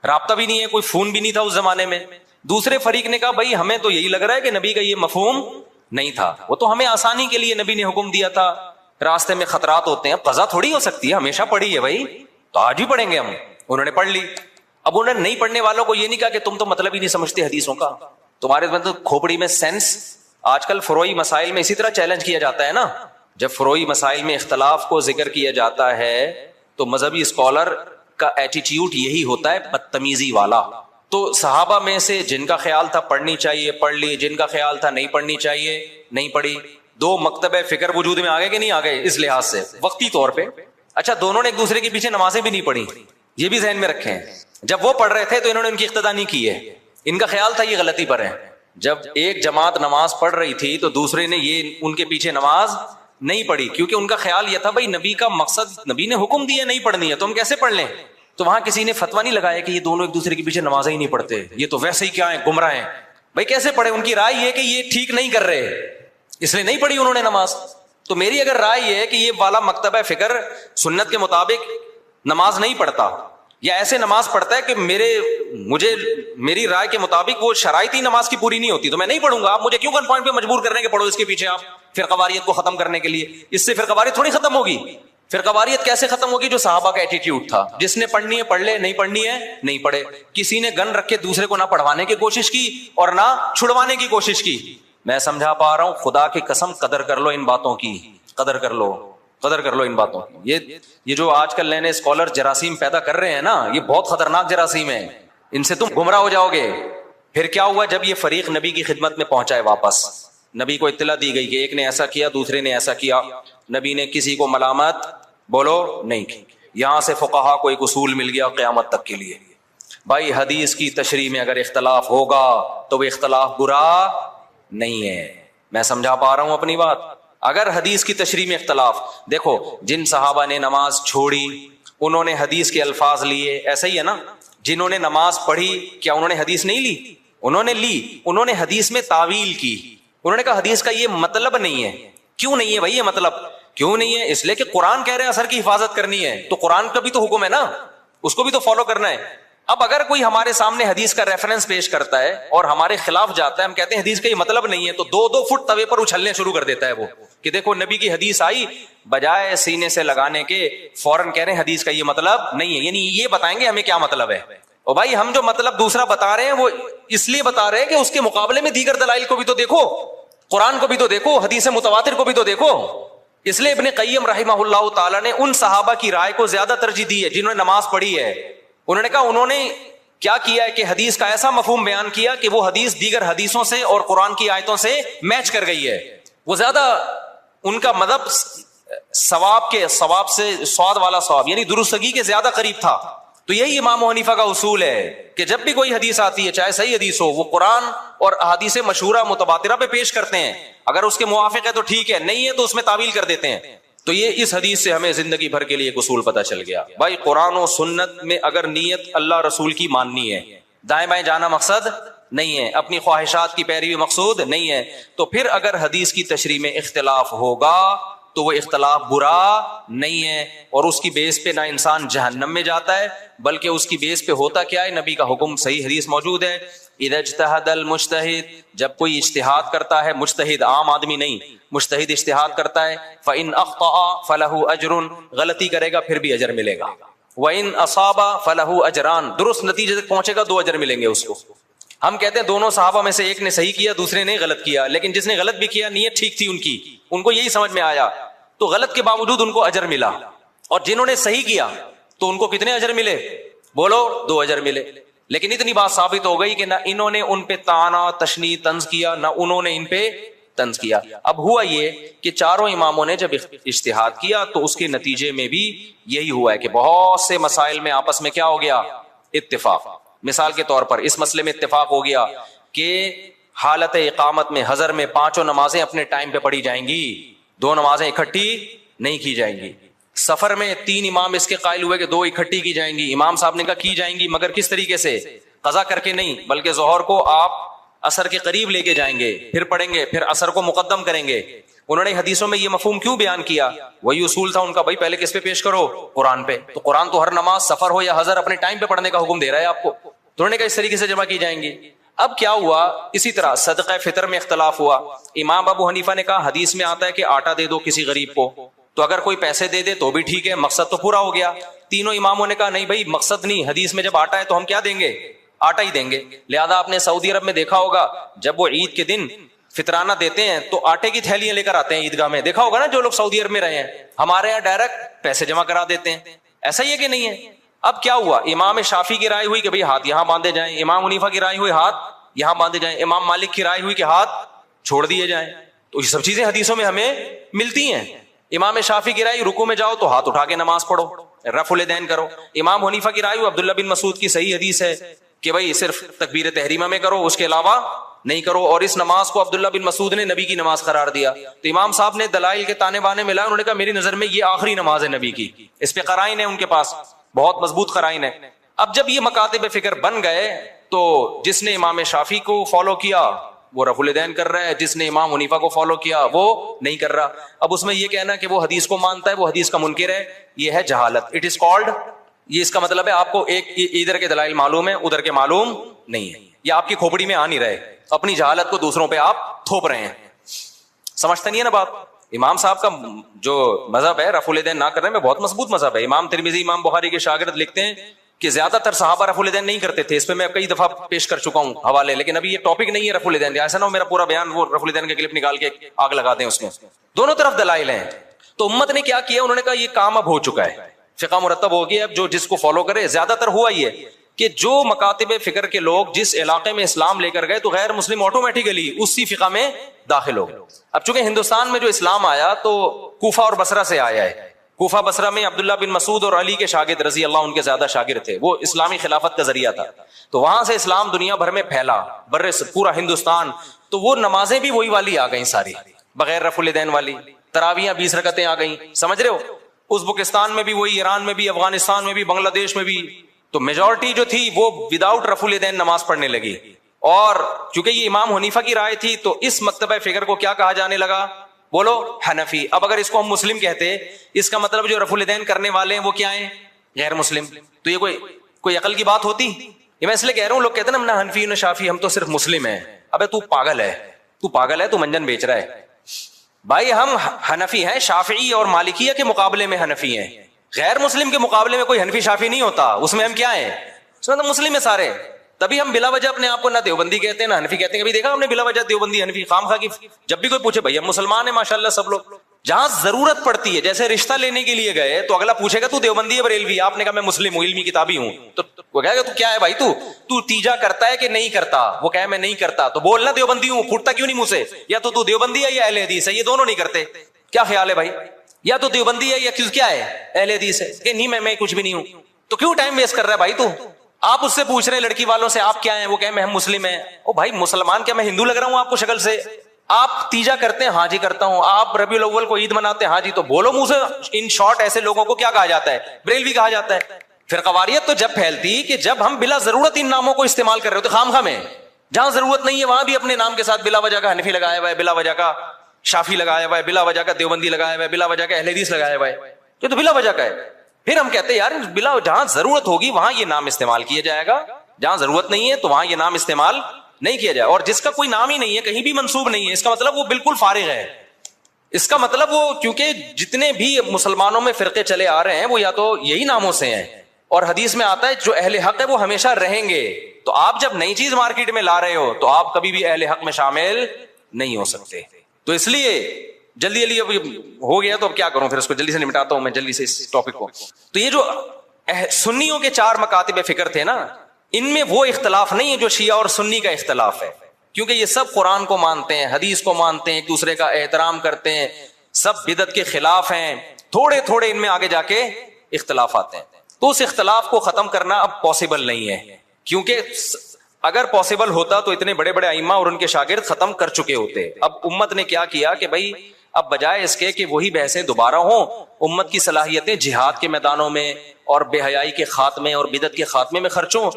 رابطہ بھی نہیں ہے, کوئی فون بھی نہیں تھا اس زمانے میں. دوسرے فریق نے کہا بھائی ہمیں تو یہی لگ رہا ہے کہ نبی کا یہ مفہوم نہیں تھا, وہ تو ہمیں آسانی کے لیے نبی نے حکم دیا تھا, راستے میں خطرات ہوتے ہیں, قضا تھوڑی ہو سکتی ہے, ہمیشہ پڑھی ہے بھائی, تو آج بھی پڑھیں گے ہم. انہوں نے پڑھ لی. اب انہوں نے نہیں پڑھنے والوں کو یہ نہیں کہا کہ تم تو مطلب ہی نہیں سمجھتے حدیثوں کا, تمہارے تو کھوپڑی میں سینس. آج کل فروعی مسائل میں اسی طرح چیلنج کیا جاتا ہے نا, جب فروعی مسائل میں اختلاف کو ذکر کیا جاتا ہے تو مذہبی اسکالر کا ایٹیٹیوڈ یہی ہوتا ہے, بدتمیزی والا. تو صحابہ میں سے جن کا خیال تھا پڑھنی چاہیے پڑھ لی, جن کا خیال تھا نہیں پڑھنی چاہیے نہیں پڑھی. دو مکتب فکر وجود میں آ گئے کہ نہیں آ گئے اس لحاظ سے وقتی طور پہ. اچھا دونوں نے ایک دوسرے کے پیچھے نمازیں بھی نہیں پڑھی, یہ بھی ذہن میں رکھیں. جب وہ پڑھ رہے تھے تو انہوں نے ان کی اقتدا نہیں کی ہے, ان کا خیال تھا یہ غلطی پر ہے. جب ایک جماعت نماز پڑھ رہی تھی تو دوسرے نے یہ ان کے پیچھے نماز نہیں پڑھی, کیونکہ ان کا خیال یہ تھا بھائی نبی کا مقصد, نبی نے حکم دیا نہیں پڑھنی ہے تو ہم کیسے پڑھ لیں. تو وہاں کسی نے فتویٰ نہیں لگایا کہ یہ دونوں ایک دوسرے کے پیچھے نمازیں ہی نہیں پڑھتے, یہ تو ویسے ہی کیا ہیں, گمراہ ہیں. بھائی کیسے پڑھے, ان کی رائے یہ کہ یہ ٹھیک نہیں کر رہے, اس لیے نہیں پڑھی انہوں نے نماز. تو میری اگر رائے یہ ہے کہ یہ والا مکتبہ فکر سنت کے مطابق نماز نہیں پڑھتا, یا ایسے نماز پڑھتا ہے کہ میری رائے کے مطابق وہ شرائط ہی نماز کی پوری نہیں ہوتی, تو میں نہیں پڑھوں گا. آپ مجھے کیوں گن پوائنٹ پہ مجبور کر رہے ہیں کہ پڑھو اس کے پیچھے آپ, فرقواریت کو ختم کرنے کے لیے. اس سے فرقواریت تھوڑی ختم ہوگی. فرقواریت کیسے ختم ہوگی, جو صحابہ کا ایٹیٹیوڈ تھا, جس نے پڑھنی ہے پڑھ لے, نہیں پڑھنی ہے نہیں پڑھے. کسی نے گن رکھ کے دوسرے کو نہ پڑھوانے کی کوشش کی اور نہ چھڑوانے کی کوشش کی. میں سمجھا پا رہا ہوں, خدا کی قسم قدر کر لو ان باتوں کی, قدر کر لو. قدر کر لو ان باتوں کی. یہ جو آج کل نئے نئے اسکالر جراثیم پیدا کر رہے ہیں نا, یہ بہت خطرناک جراثیم ہیں, ان سے تم گمراہ ہو جاؤ گے. پھر کیا ہوا, جب یہ فریق نبی کی خدمت میں پہنچا ہے واپس, نبی کو اطلاع دی گئی کہ ایک نے ایسا کیا, دوسرے نے ایسا کیا, نبی نے کسی کو ملامت بولو نہیں کی. یہاں سے فقہا کو ایک اصول مل گیا قیامت تک کے لیے, بھائی حدیث کی تشریح میں اگر اختلاف ہوگا تو وہ اختلاف برا نہیں ہے. میں سمجھا پا رہا ہوں اپنی بات؟ اگر حدیث کی تشریح میں اختلاف, دیکھو جن صحابہ نے نماز چھوڑی انہوں نے حدیث کے الفاظ لیے, ایسا ہی ہے نا. جنہوں نے نماز پڑھی کیا انہوں نے حدیث نہیں لی؟ انہوں نے لی. انہوں نے حدیث میں تعویل کی, انہوں نے کہا حدیث کا یہ مطلب نہیں ہے. کیوں نہیں ہے بھائی یہ مطلب؟ کیوں نہیں ہے؟ اس لیے کہ قرآن کہہ رہے ہیں اثر کی حفاظت کرنی ہے, تو قرآن کا بھی تو حکم ہے نا, اس کو بھی تو فالو کرنا ہے. اب اگر کوئی ہمارے سامنے حدیث کا ریفرنس پیش کرتا ہے اور ہمارے خلاف جاتا ہے, ہم کہتے ہیں حدیث کا یہ مطلب نہیں ہے, تو 2-2 فٹ توے پر اچھلنے شروع کر دیتا ہے وہ کہ دیکھو نبی کی حدیث آئی, بجائے سینے سے لگانے کے فوراً کہہ رہے ہیں حدیث کا یہ مطلب نہیں ہے. یعنی یہ بتائیں گے ہمیں کیا مطلب ہے. اور بھائی ہم جو مطلب دوسرا بتا رہے ہیں وہ اس لیے بتا رہے ہیں کہ اس کے مقابلے میں دیگر دلائل کو بھی تو دیکھو, قرآن کو بھی تو دیکھو, حدیث متواتر کو بھی تو دیکھو. اس لیے ابن قیم رحمہ اللہ تعالیٰ نے ان صحابہ کی رائے کو زیادہ ترجیح دی ہے جنہوں نے نماز پڑھی ہے. انہوں نے کہا انہوں نے کیا کیا ہے کہ حدیث کا ایسا مفہوم بیان کیا کہ وہ حدیث دیگر حدیثوں سے اور قرآن کی آیتوں سے میچ کر گئی ہے. وہ زیادہ ان کا مذہب ثواب سے سواد والا ثواب یعنی درستگی کے زیادہ قریب تھا. تو یہی امام حنیفہ کا اصول ہے کہ جب بھی کوئی حدیث آتی ہے چاہے صحیح حدیث ہو, وہ قرآن اور احادیث مشہورہ متواترہ پہ پیش کرتے ہیں. اگر اس کے موافق ہے تو ٹھیک ہے, نہیں ہے تو اس میں تعویل کر دیتے ہیں. تو یہ اس حدیث سے ہمیں زندگی بھر کے لیے ایک اصول پتہ چل گیا. بھائی قرآن و سنت میں اگر نیت اللہ رسول کی ماننی ہے, دائیں بائیں جانا مقصد نہیں ہے, اپنی خواہشات کی پیروی مقصود نہیں ہے, تو پھر اگر حدیث کی تشریح میں اختلاف ہوگا تو وہ اختلاف برا نہیں ہے, اور اس کی بیس پہ نہ انسان جہنم میں جاتا ہے بلکہ اس کی بیس پہ ہوتا کیا ہے, نبی کا حکم صحیح حدیث موجود ہے. اذا اجتہد المجتہد, جب کوئی اجتہاد کرتا ہے, مجتہد عام آدمی نہیں, مجتہد اجتہاد کرتا ہے, فإن اخطأ فلہ اجر, غلطی کرے گا پھر بھی اجر ملے گا, وإن اصاب فلہ اجران, درست نتیجے تک پہنچے گا 2 اجر ملیں گے اس کو. ہم کہتے ہیں دونوں صحابہ میں سے ایک نے صحیح کیا دوسرے نے غلط کیا, لیکن جس نے غلط بھی کیا نیت ٹھیک تھی ان کو یہی سمجھ میں آیا تو غلط کے باوجود ان کو اجر ملا, اور جنہوں نے صحیح کیا تو ان کو کتنے اجر ملے؟ بولو 2 اجر ملے. لیکن اتنی بات ثابت ہو گئی کہ نہ انہوں نے ان پہ طعنا تشنیع طنز کیا نہ انہوں نے ان پہ طنز کیا. اب ہوا یہ کہ چاروں اماموں نے جب اجتہاد کیا تو اس کے نتیجے میں بھی یہی ہوا ہے کہ بہت سے مسائل میں آپس میں کیا ہو گیا؟ اتفاق. مثال کے طور پر اس مسئلے میں اتفاق ہو گیا کہ حالت اقامت میں حضر میں 5 نمازیں اپنے ٹائم پہ پڑھی جائیں گی, 2 نمازیں اکٹھی نہیں کی جائیں گی. سفر میں 3 امام اس کے قائل ہوئے کہ 2 اکٹھی کی جائیں گی. امام صاحب نے کہا کی جائیں گی مگر کس طریقے سے؟ قضا کر کے نہیں, بلکہ ظہر کو آپ عصر کے قریب لے کے جائیں گے, پھر پڑھیں گے, پھر عصر کو مقدم کریں گے. انہوں نے حدیثوں میں یہ مفہوم کیوں بیان کیا؟ وہی اصول تھا ان کا, بھائی پہلے کس پہ پیش کرو؟ قرآن پہ. تو قرآن تو ہر نماز سفر ہو یا حضر اپنے ٹائم پہ پڑھنے کا حکم دے رہا ہے آپ کو, تو انہوں نے کہا اس طریقے سے جمع کی جائیں گی. اب کیا ہوا, اسی طرح صدقہ فطر میں اختلاف ہوا. امام ابو حنیفہ نے کہا حدیث میں آتا ہے کہ آٹا دے دو کسی غریب کو, تو اگر کوئی پیسے دے دے تو بھی ٹھیک ہے, مقصد تو پورا ہو گیا. تینوں اماموں نے کہا نہیں بھائی مقصد نہیں, حدیث میں جب آٹا ہے تو ہم کیا دیں گے؟ آٹا ہی دیں گے. لہذا آپ نے سعودی عرب میں دیکھا ہوگا جب وہ عید کے دن فطرانہ دیتے ہیں تو آٹے کی تھیلیاں لے کر آتے ہیں عیدگاہ میں, دیکھا ہوگا نا جو لوگ سعودی عرب میں رہے ہیں. ہمارے یہاں ڈائریکٹ پیسے جمع کرا دیتے ہیں, ایسا ہی ہے کہ نہیں ہے؟ اب کیا ہوا, امام شافعی کی رائے ہوئی کہ بھئی ہاتھ یہاں باندھے جائیں, امام حنیفہ کی رائے ہوئی ہاتھ یہاں باندھے جائیں, امام مالک کی رائے ہوئی کہ ہاتھ چھوڑ دیے جائیں. تو یہ سب چیزیں حدیثوں میں ہمیں ملتی ہیں. امام شافعی کی رائے رکوع میں جاؤ تو ہاتھ اٹھا کے نماز پڑھو, رفع الیدین کرو. امام حنیفہ کی رائے عبداللہ بن مسعود کی صحیح حدیث ہے کہ بھئی صرف تکبیر تحریمہ میں کرو, اس کے علاوہ نہیں کرو, اور اس نماز کو عبداللہ بن مسعود نے نبی کی نماز قرار دیا. تو امام صاحب نے دلائل کے تانے بانے ملا, انہوں نے کہا میری نظر میں یہ آخری نماز ہے نبی کی, اس پہ قرائن ہے ان کے پاس, بہت مضبوط قرائن ہے. اب جب یہ مکاتب فکر بن گئے تو جس نے امام شافعی کو فالو کیا وہ رفع الیدین کر رہا ہے, جس نے امام حنیفہ کو فالو کیا وہ نہیں کر رہا. اب اس میں یہ کہنا کہ وہ حدیث کو مانتا ہے وہ حدیث کا منکر ہے, یہ ہے جہالت. اٹ از کالڈ, یہ اس کا مطلب ہے آپ کو ایک ادھر کے دلائل معلوم ہے ادھر کے معلوم نہیں ہے, یہ آپ کی کھوپڑی میں آ نہیں رہے, اپنی جہالت کو دوسروں پہ آپ تھوپ رہے ہیں. سمجھتا نہیں ہے نا بات. امام صاحب کا جو مذہب ہے رفع الیدین نہ کرنے میں بہت مضبوط مذہب ہے. امام ترمذی امام بخاری کے شاگرد لکھتے ہیں کہ زیادہ تر صحابہ رفع الیدین نہیں کرتے تھے. اس پہ میں کئی دفعہ پیش کر چکا ہوں حوالے, لیکن ابھی یہ ٹاپک نہیں ہے رفع الیدین, ایسا نہ ہو میرا پورا بیان وہ رفع الیدین کے کلپ نکال کے آگ لگا دیں اس میں. دونوں طرف دلائل ہیں. تو امت نے کیا کیا, انہوں نے کہا یہ کام اب ہو چکا ہے, فقہ مرتب ہو گیا, اب جو جس کو فالو کرے. زیادہ تر ہوا ہی ہے کہ جو مکاتب فکر کے لوگ جس علاقے میں اسلام لے کر گئے تو غیر مسلم آٹومیٹیکلی اسی فقہ میں داخل ہو گئے. اب چونکہ ہندوستان میں جو اسلام آیا تو کوفہ اور بصرہ سے آیا ہے. کوفہ بصرہ میں عبداللہ بن مسعود اور علی کے شاگرد رضی اللہ ان کے زیادہ شاگرد تھے, وہ اسلامی خلافت کا ذریعہ تھا. تو وہاں سے اسلام دنیا بھر میں پھیلا, پورا ہندوستان. تو وہ نمازیں بھی وہی والی آ گئیں ساری, بغیر رفع الیدین والی. تراویحیں 20 رکعتیں آ گئیں, سمجھ رہے ہو. ازبکستان میں بھی وہی, ایران میں بھی, افغانستان میں بھی, بنگلہ دیش میں بھی. تو میجورٹی جو تھی وہ وداؤٹ رفع الیدین نماز پڑھنے لگی. اور چونکہ یہ امام حنیفہ کی رائے تھی تو اس مکتبہ فکر کو کیا کہا جانے لگا, بولو حنفی. اب اگر اس کو ہم مسلم کہتے, اس کا مطلب جو رفع الیدین کرنے والے ہیں وہ کیا ہیں, غیر مسلم. تو یہ کوئی عقل کی بات ہوتی؟ یہ میں اس لیے کہہ رہا ہوں, لوگ کہتے ہیں نا ہم نہ حنفی نہ شافی, ہم تو صرف مسلم ہیں. ابے تو پاگل ہے, تو منجن بیچ رہا ہے. بھائی ہم حنفی ہیں, شافعی اور مالکیہ کے مقابلے میں حنفی ہیں. غیر مسلم کے مقابلے میں کوئی حنفی شافعی نہیں ہوتا, اس میں ہم کیا ہیں, اس میں تو مسلم ہیں سارے. تبھی ہم بلا وجہ اپنے آپ کو نہ دیوبندی کہتے ہیں نہ حنفی کہتے ہیں. کبھی دیکھا ہم نے بلا وجہ دیوبندی حنفی خام خواہ کی؟ جب بھی کوئی پوچھے بھائی ہم مسلمان ہیں ماشاءاللہ سب لوگ. جہاں ضرورت پڑتی ہے, جیسے رشتہ لینے کے لیے گئے تو اگلا پوچھے گا تو دیوبندی ہے بریلوی, آپ نے کہا میں مسلم ہوں, علمی کتابی ہوں, تو وہ کہے گا تو کیا ہے بھائی, تو تیجا کرتا ہے کہ نہیں کرتا؟ وہ کہے میں نہیں کرتا, تو بولنا دیوبندی ہوں, پھوٹتا کیوں نہیں منہ سے؟ یا تو دیوبندی ہے یا اہل حدیث ہے, یہ دونوں نہیں کرتے. کیا خیال ہے بھائی, یا تو دیوبندی ہے یا کیا ہے, اہل حدیث ہے؟ کہ نہیں میں کچھ بھی نہیں ہوں. تو کیوں ٹائم ویسٹ کر رہا ہے بھائی تو؟ آپ اس سے پوچھ رہے ہیں لڑکی والوں سے آپ کیا ہیں, وہ کہیں میں ہم مسلم ہیں. او بھائی مسلمان کیا میں ہندو لگ رہا ہوں آپ کو شکل سے؟ آپ تیجا کرتے ہیں, ہاں جی کرتا ہوں. آپ ربیع الاول کو عید مناتے ہیں, ہاں جی. تو بولو منہ سے. ان شارٹ ایسے لوگوں کو کیا کہا جاتا ہے, بریلوی کہا جاتا ہے. فرقواریت تو جب پھیلتی کہ جب ہم بلا ضرورت ان ناموں کو استعمال کر رہے ہوتے خام خواہ میں. جہاں ضرورت نہیں ہے وہاں بھی اپنے نام کے ساتھ بلا وجہ کا حنفی لگایا ہوا ہے, بلا وجہ کا شافی لگایا ہوا ہے, بلا وجہ کا دیوبندی لگایا ہوا ہے, بلا وجہ کا اہل حدیث لگایا ہوا ہے. یہ تو بلا وجہ کا ہے. پھر ہم کہتے ہیں یار بلا جہاں ضرورت ہوگی وہاں یہ نام استعمال کیا جائے گا, جہاں ضرورت نہیں ہے تو وہاں یہ نام استعمال نہیں کیا جائے. اور جس کا کوئی نام ہی نہیں ہے, کہیں بھی منسوب نہیں ہے, اس کا مطلب وہ بالکل فارغ ہے. اس کا مطلب وہ, کیونکہ جتنے بھی مسلمانوں میں فرقے چلے آ رہے ہیں وہ یا تو یہی ناموں سے ہیں, اور حدیث میں آتا ہے جو اہل حق ہے وہ ہمیشہ رہیں گے. تو آپ جب نئی چیز مارکیٹ میں لا رہے ہو تو آپ کبھی بھی اہل حق میں شامل نہیں ہو سکتے. تو اس لیے جلدی اب ہو گیا تو اب کیا کروں, پھر اس کو جلدی سے نمٹاتا ہوں میں جلدی سے اس ٹاپک کو. تو یہ جو سنیوں کے 4 مکاتب فکر تھے نا, ان میں وہ اختلاف نہیں ہے جو شیعہ اور سنی کا اختلاف ہے, کیونکہ یہ سب قرآن کو مانتے ہیں, حدیث کو مانتے ہیں, ایک دوسرے کا احترام کرتے ہیں, سب بدعت کے خلاف ہیں. تھوڑے ان میں آگے جا کے اختلاف آتے ہیں. تو اس اختلاف کو ختم کرنا اب پاسبل نہیں ہے, کیونکہ اگر پاسبل ہوتا تو اتنے بڑے بڑے ائمہ اور ان کے شاگرد ختم کر چکے ہوتے. اب امت نے کیا کیا کہ بھائی اب بجائے اس کے کہ وہی بحثیں دوبارہ ہوں, امت کی صلاحیتیں جہاد کے میدانوں میں اور بے حیائی کے خاتمے اور بدعت کے خاتمے میں خرچوں.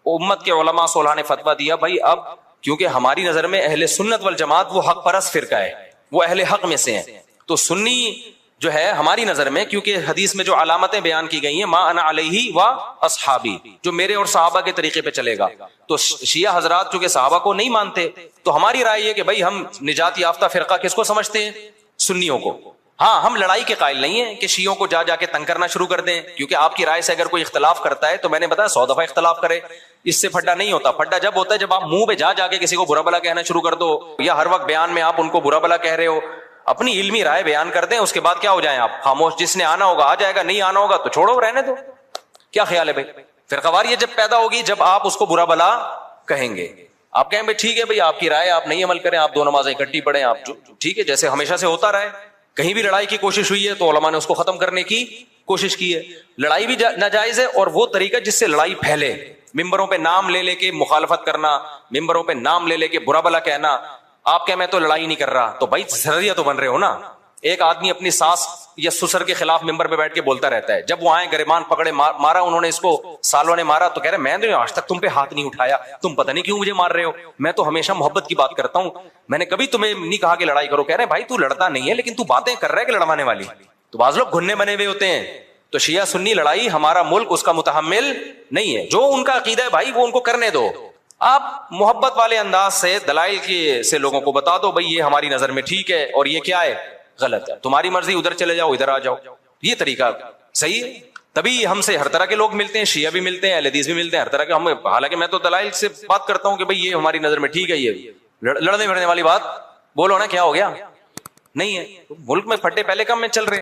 امت کے علماء صلحاء نے فتویٰ دیا بھائی اب کیونکہ ہماری نظر میں اہل سنت والجماعت وہ حق پرست فرقہ ہے, وہ اہل حق میں سے ہیں, تو سنی جو ہے ہماری نظر میں, کیونکہ حدیث میں جو علامتیں بیان کی گئی ہیں ما انا علیہ و اصحابی, جو میرے اور صحابہ کے طریقے پہ چلے گا. تو شیعہ حضرات چونکہ صحابہ کو نہیں مانتے, تو ہماری رائے یہ کہ بھائی ہم نجات یافتہ فرقہ کس کو سمجھتے ہیں, سنیوں کو. ہاں ہم لڑائی کے قائل نہیں ہیں کہ شیعوں کو جا کے تنگ کرنا شروع کر دیں, کیونکہ آپ کی رائے سے اگر کوئی اختلاف کرتا ہے تو میں نے بتایا 100 دفعہ اختلاف کرے, اس سے پھڈا نہیں ہوتا. پھڈا جب ہوتا ہے جب آپ منہ پہ جا کے کسی کو برا بلا کہنا شروع کر دو, یا ہر وقت بیان میں آپ ان کو برا بلا کہہ رہے ہو. اپنی علمی رائے بیان کر دیں, اس کے بعد کیا ہو جائیں آپ خاموش, جس نے آنا ہوگا آ جائے گا, نہیں آنا ہوگا تو چھوڑو رہنے دو. کیا خیال ہے بھائی؟ فرقواریت جب پیدا ہوگی جب آپ اس کو برا بلا کہیں گے. آپ کہیں بھائی ٹھیک ہے بھائی آپ کی رائے, آپ نہیں عمل کریں, آپ 2 نمازیں اکٹھی پڑھیں, آپ ٹھیک ہے جیسے ہمیشہ سے ہوتا رہے. کہیں بھی لڑائی کی کوشش ہوئی ہے تو علماء نے اس کو ختم کرنے کی کوشش کی ہے. لڑائی بھی ناجائز ہے, اور وہ طریقہ جس سے لڑائی پھیلے, ممبروں پہ نام لے کے مخالفت کرنا, ممبروں پہ نام لے کے برا بلا کہنا. آپ کہ میں تو لڑائی نہیں کر رہا, تو بھائی ذریعہ تو بن رہے ہو نا. ایک آدمی اپنی ساس یا سسر کے خلاف ممبر پہ بیٹھ کے بولتا رہتا ہے, جب وہ آئے گریبان پکڑے مارا انہوں نے اس کو, سالوں نے مارا, تو کہہ رہے میں نے آج تک تم پہ ہاتھ نہیں اٹھایا, تم پتہ نہیں کیوں مجھے مار رہے ہو, میں تو ہمیشہ محبت کی بات کرتا ہوں, میں نے کبھی تمہیں نہیں کہا کہ لڑائی کرو. کہہ رہے بھائی تو لڑتا نہیں ہے لیکن تو باتیں کر رہا ہے کہ لڑوانے والی. تو بعض لوگ گھننے بنے ہوئے ہوتے ہیں. تو شیعہ سنی لڑائی ہمارا ملک اس کا متحمل نہیں ہے. جو ان کا عقیدہ ہے بھائی وہ ان کو کرنے دو. آپ محبت والے انداز سے دلائل سے لوگوں کو بتا دو بھائی یہ ہماری نظر میں ٹھیک ہے اور یہ کیا ہے غلط ہے, تمہاری مرضی, ادھر چلے جاؤ ادھر آ جاؤ. یہ طریقہ صحیح ہے. تبھی ہم سے ہر طرح کے لوگ ملتے ہیں, شیعہ بھی ملتے ہیں, اہل حدیث بھی ملتے ہیں, ہر طرح کے. ہم حالانکہ میں تو دلائل سے بات کرتا ہوں کہ بھئی یہ ہماری نظر میں ٹھیک ہے, یہ لڑنے بھڑنے والی بات بولو نا کیا ہو گیا, نہیں ہے. ملک میں پھڈے پہلے کم میں چل رہے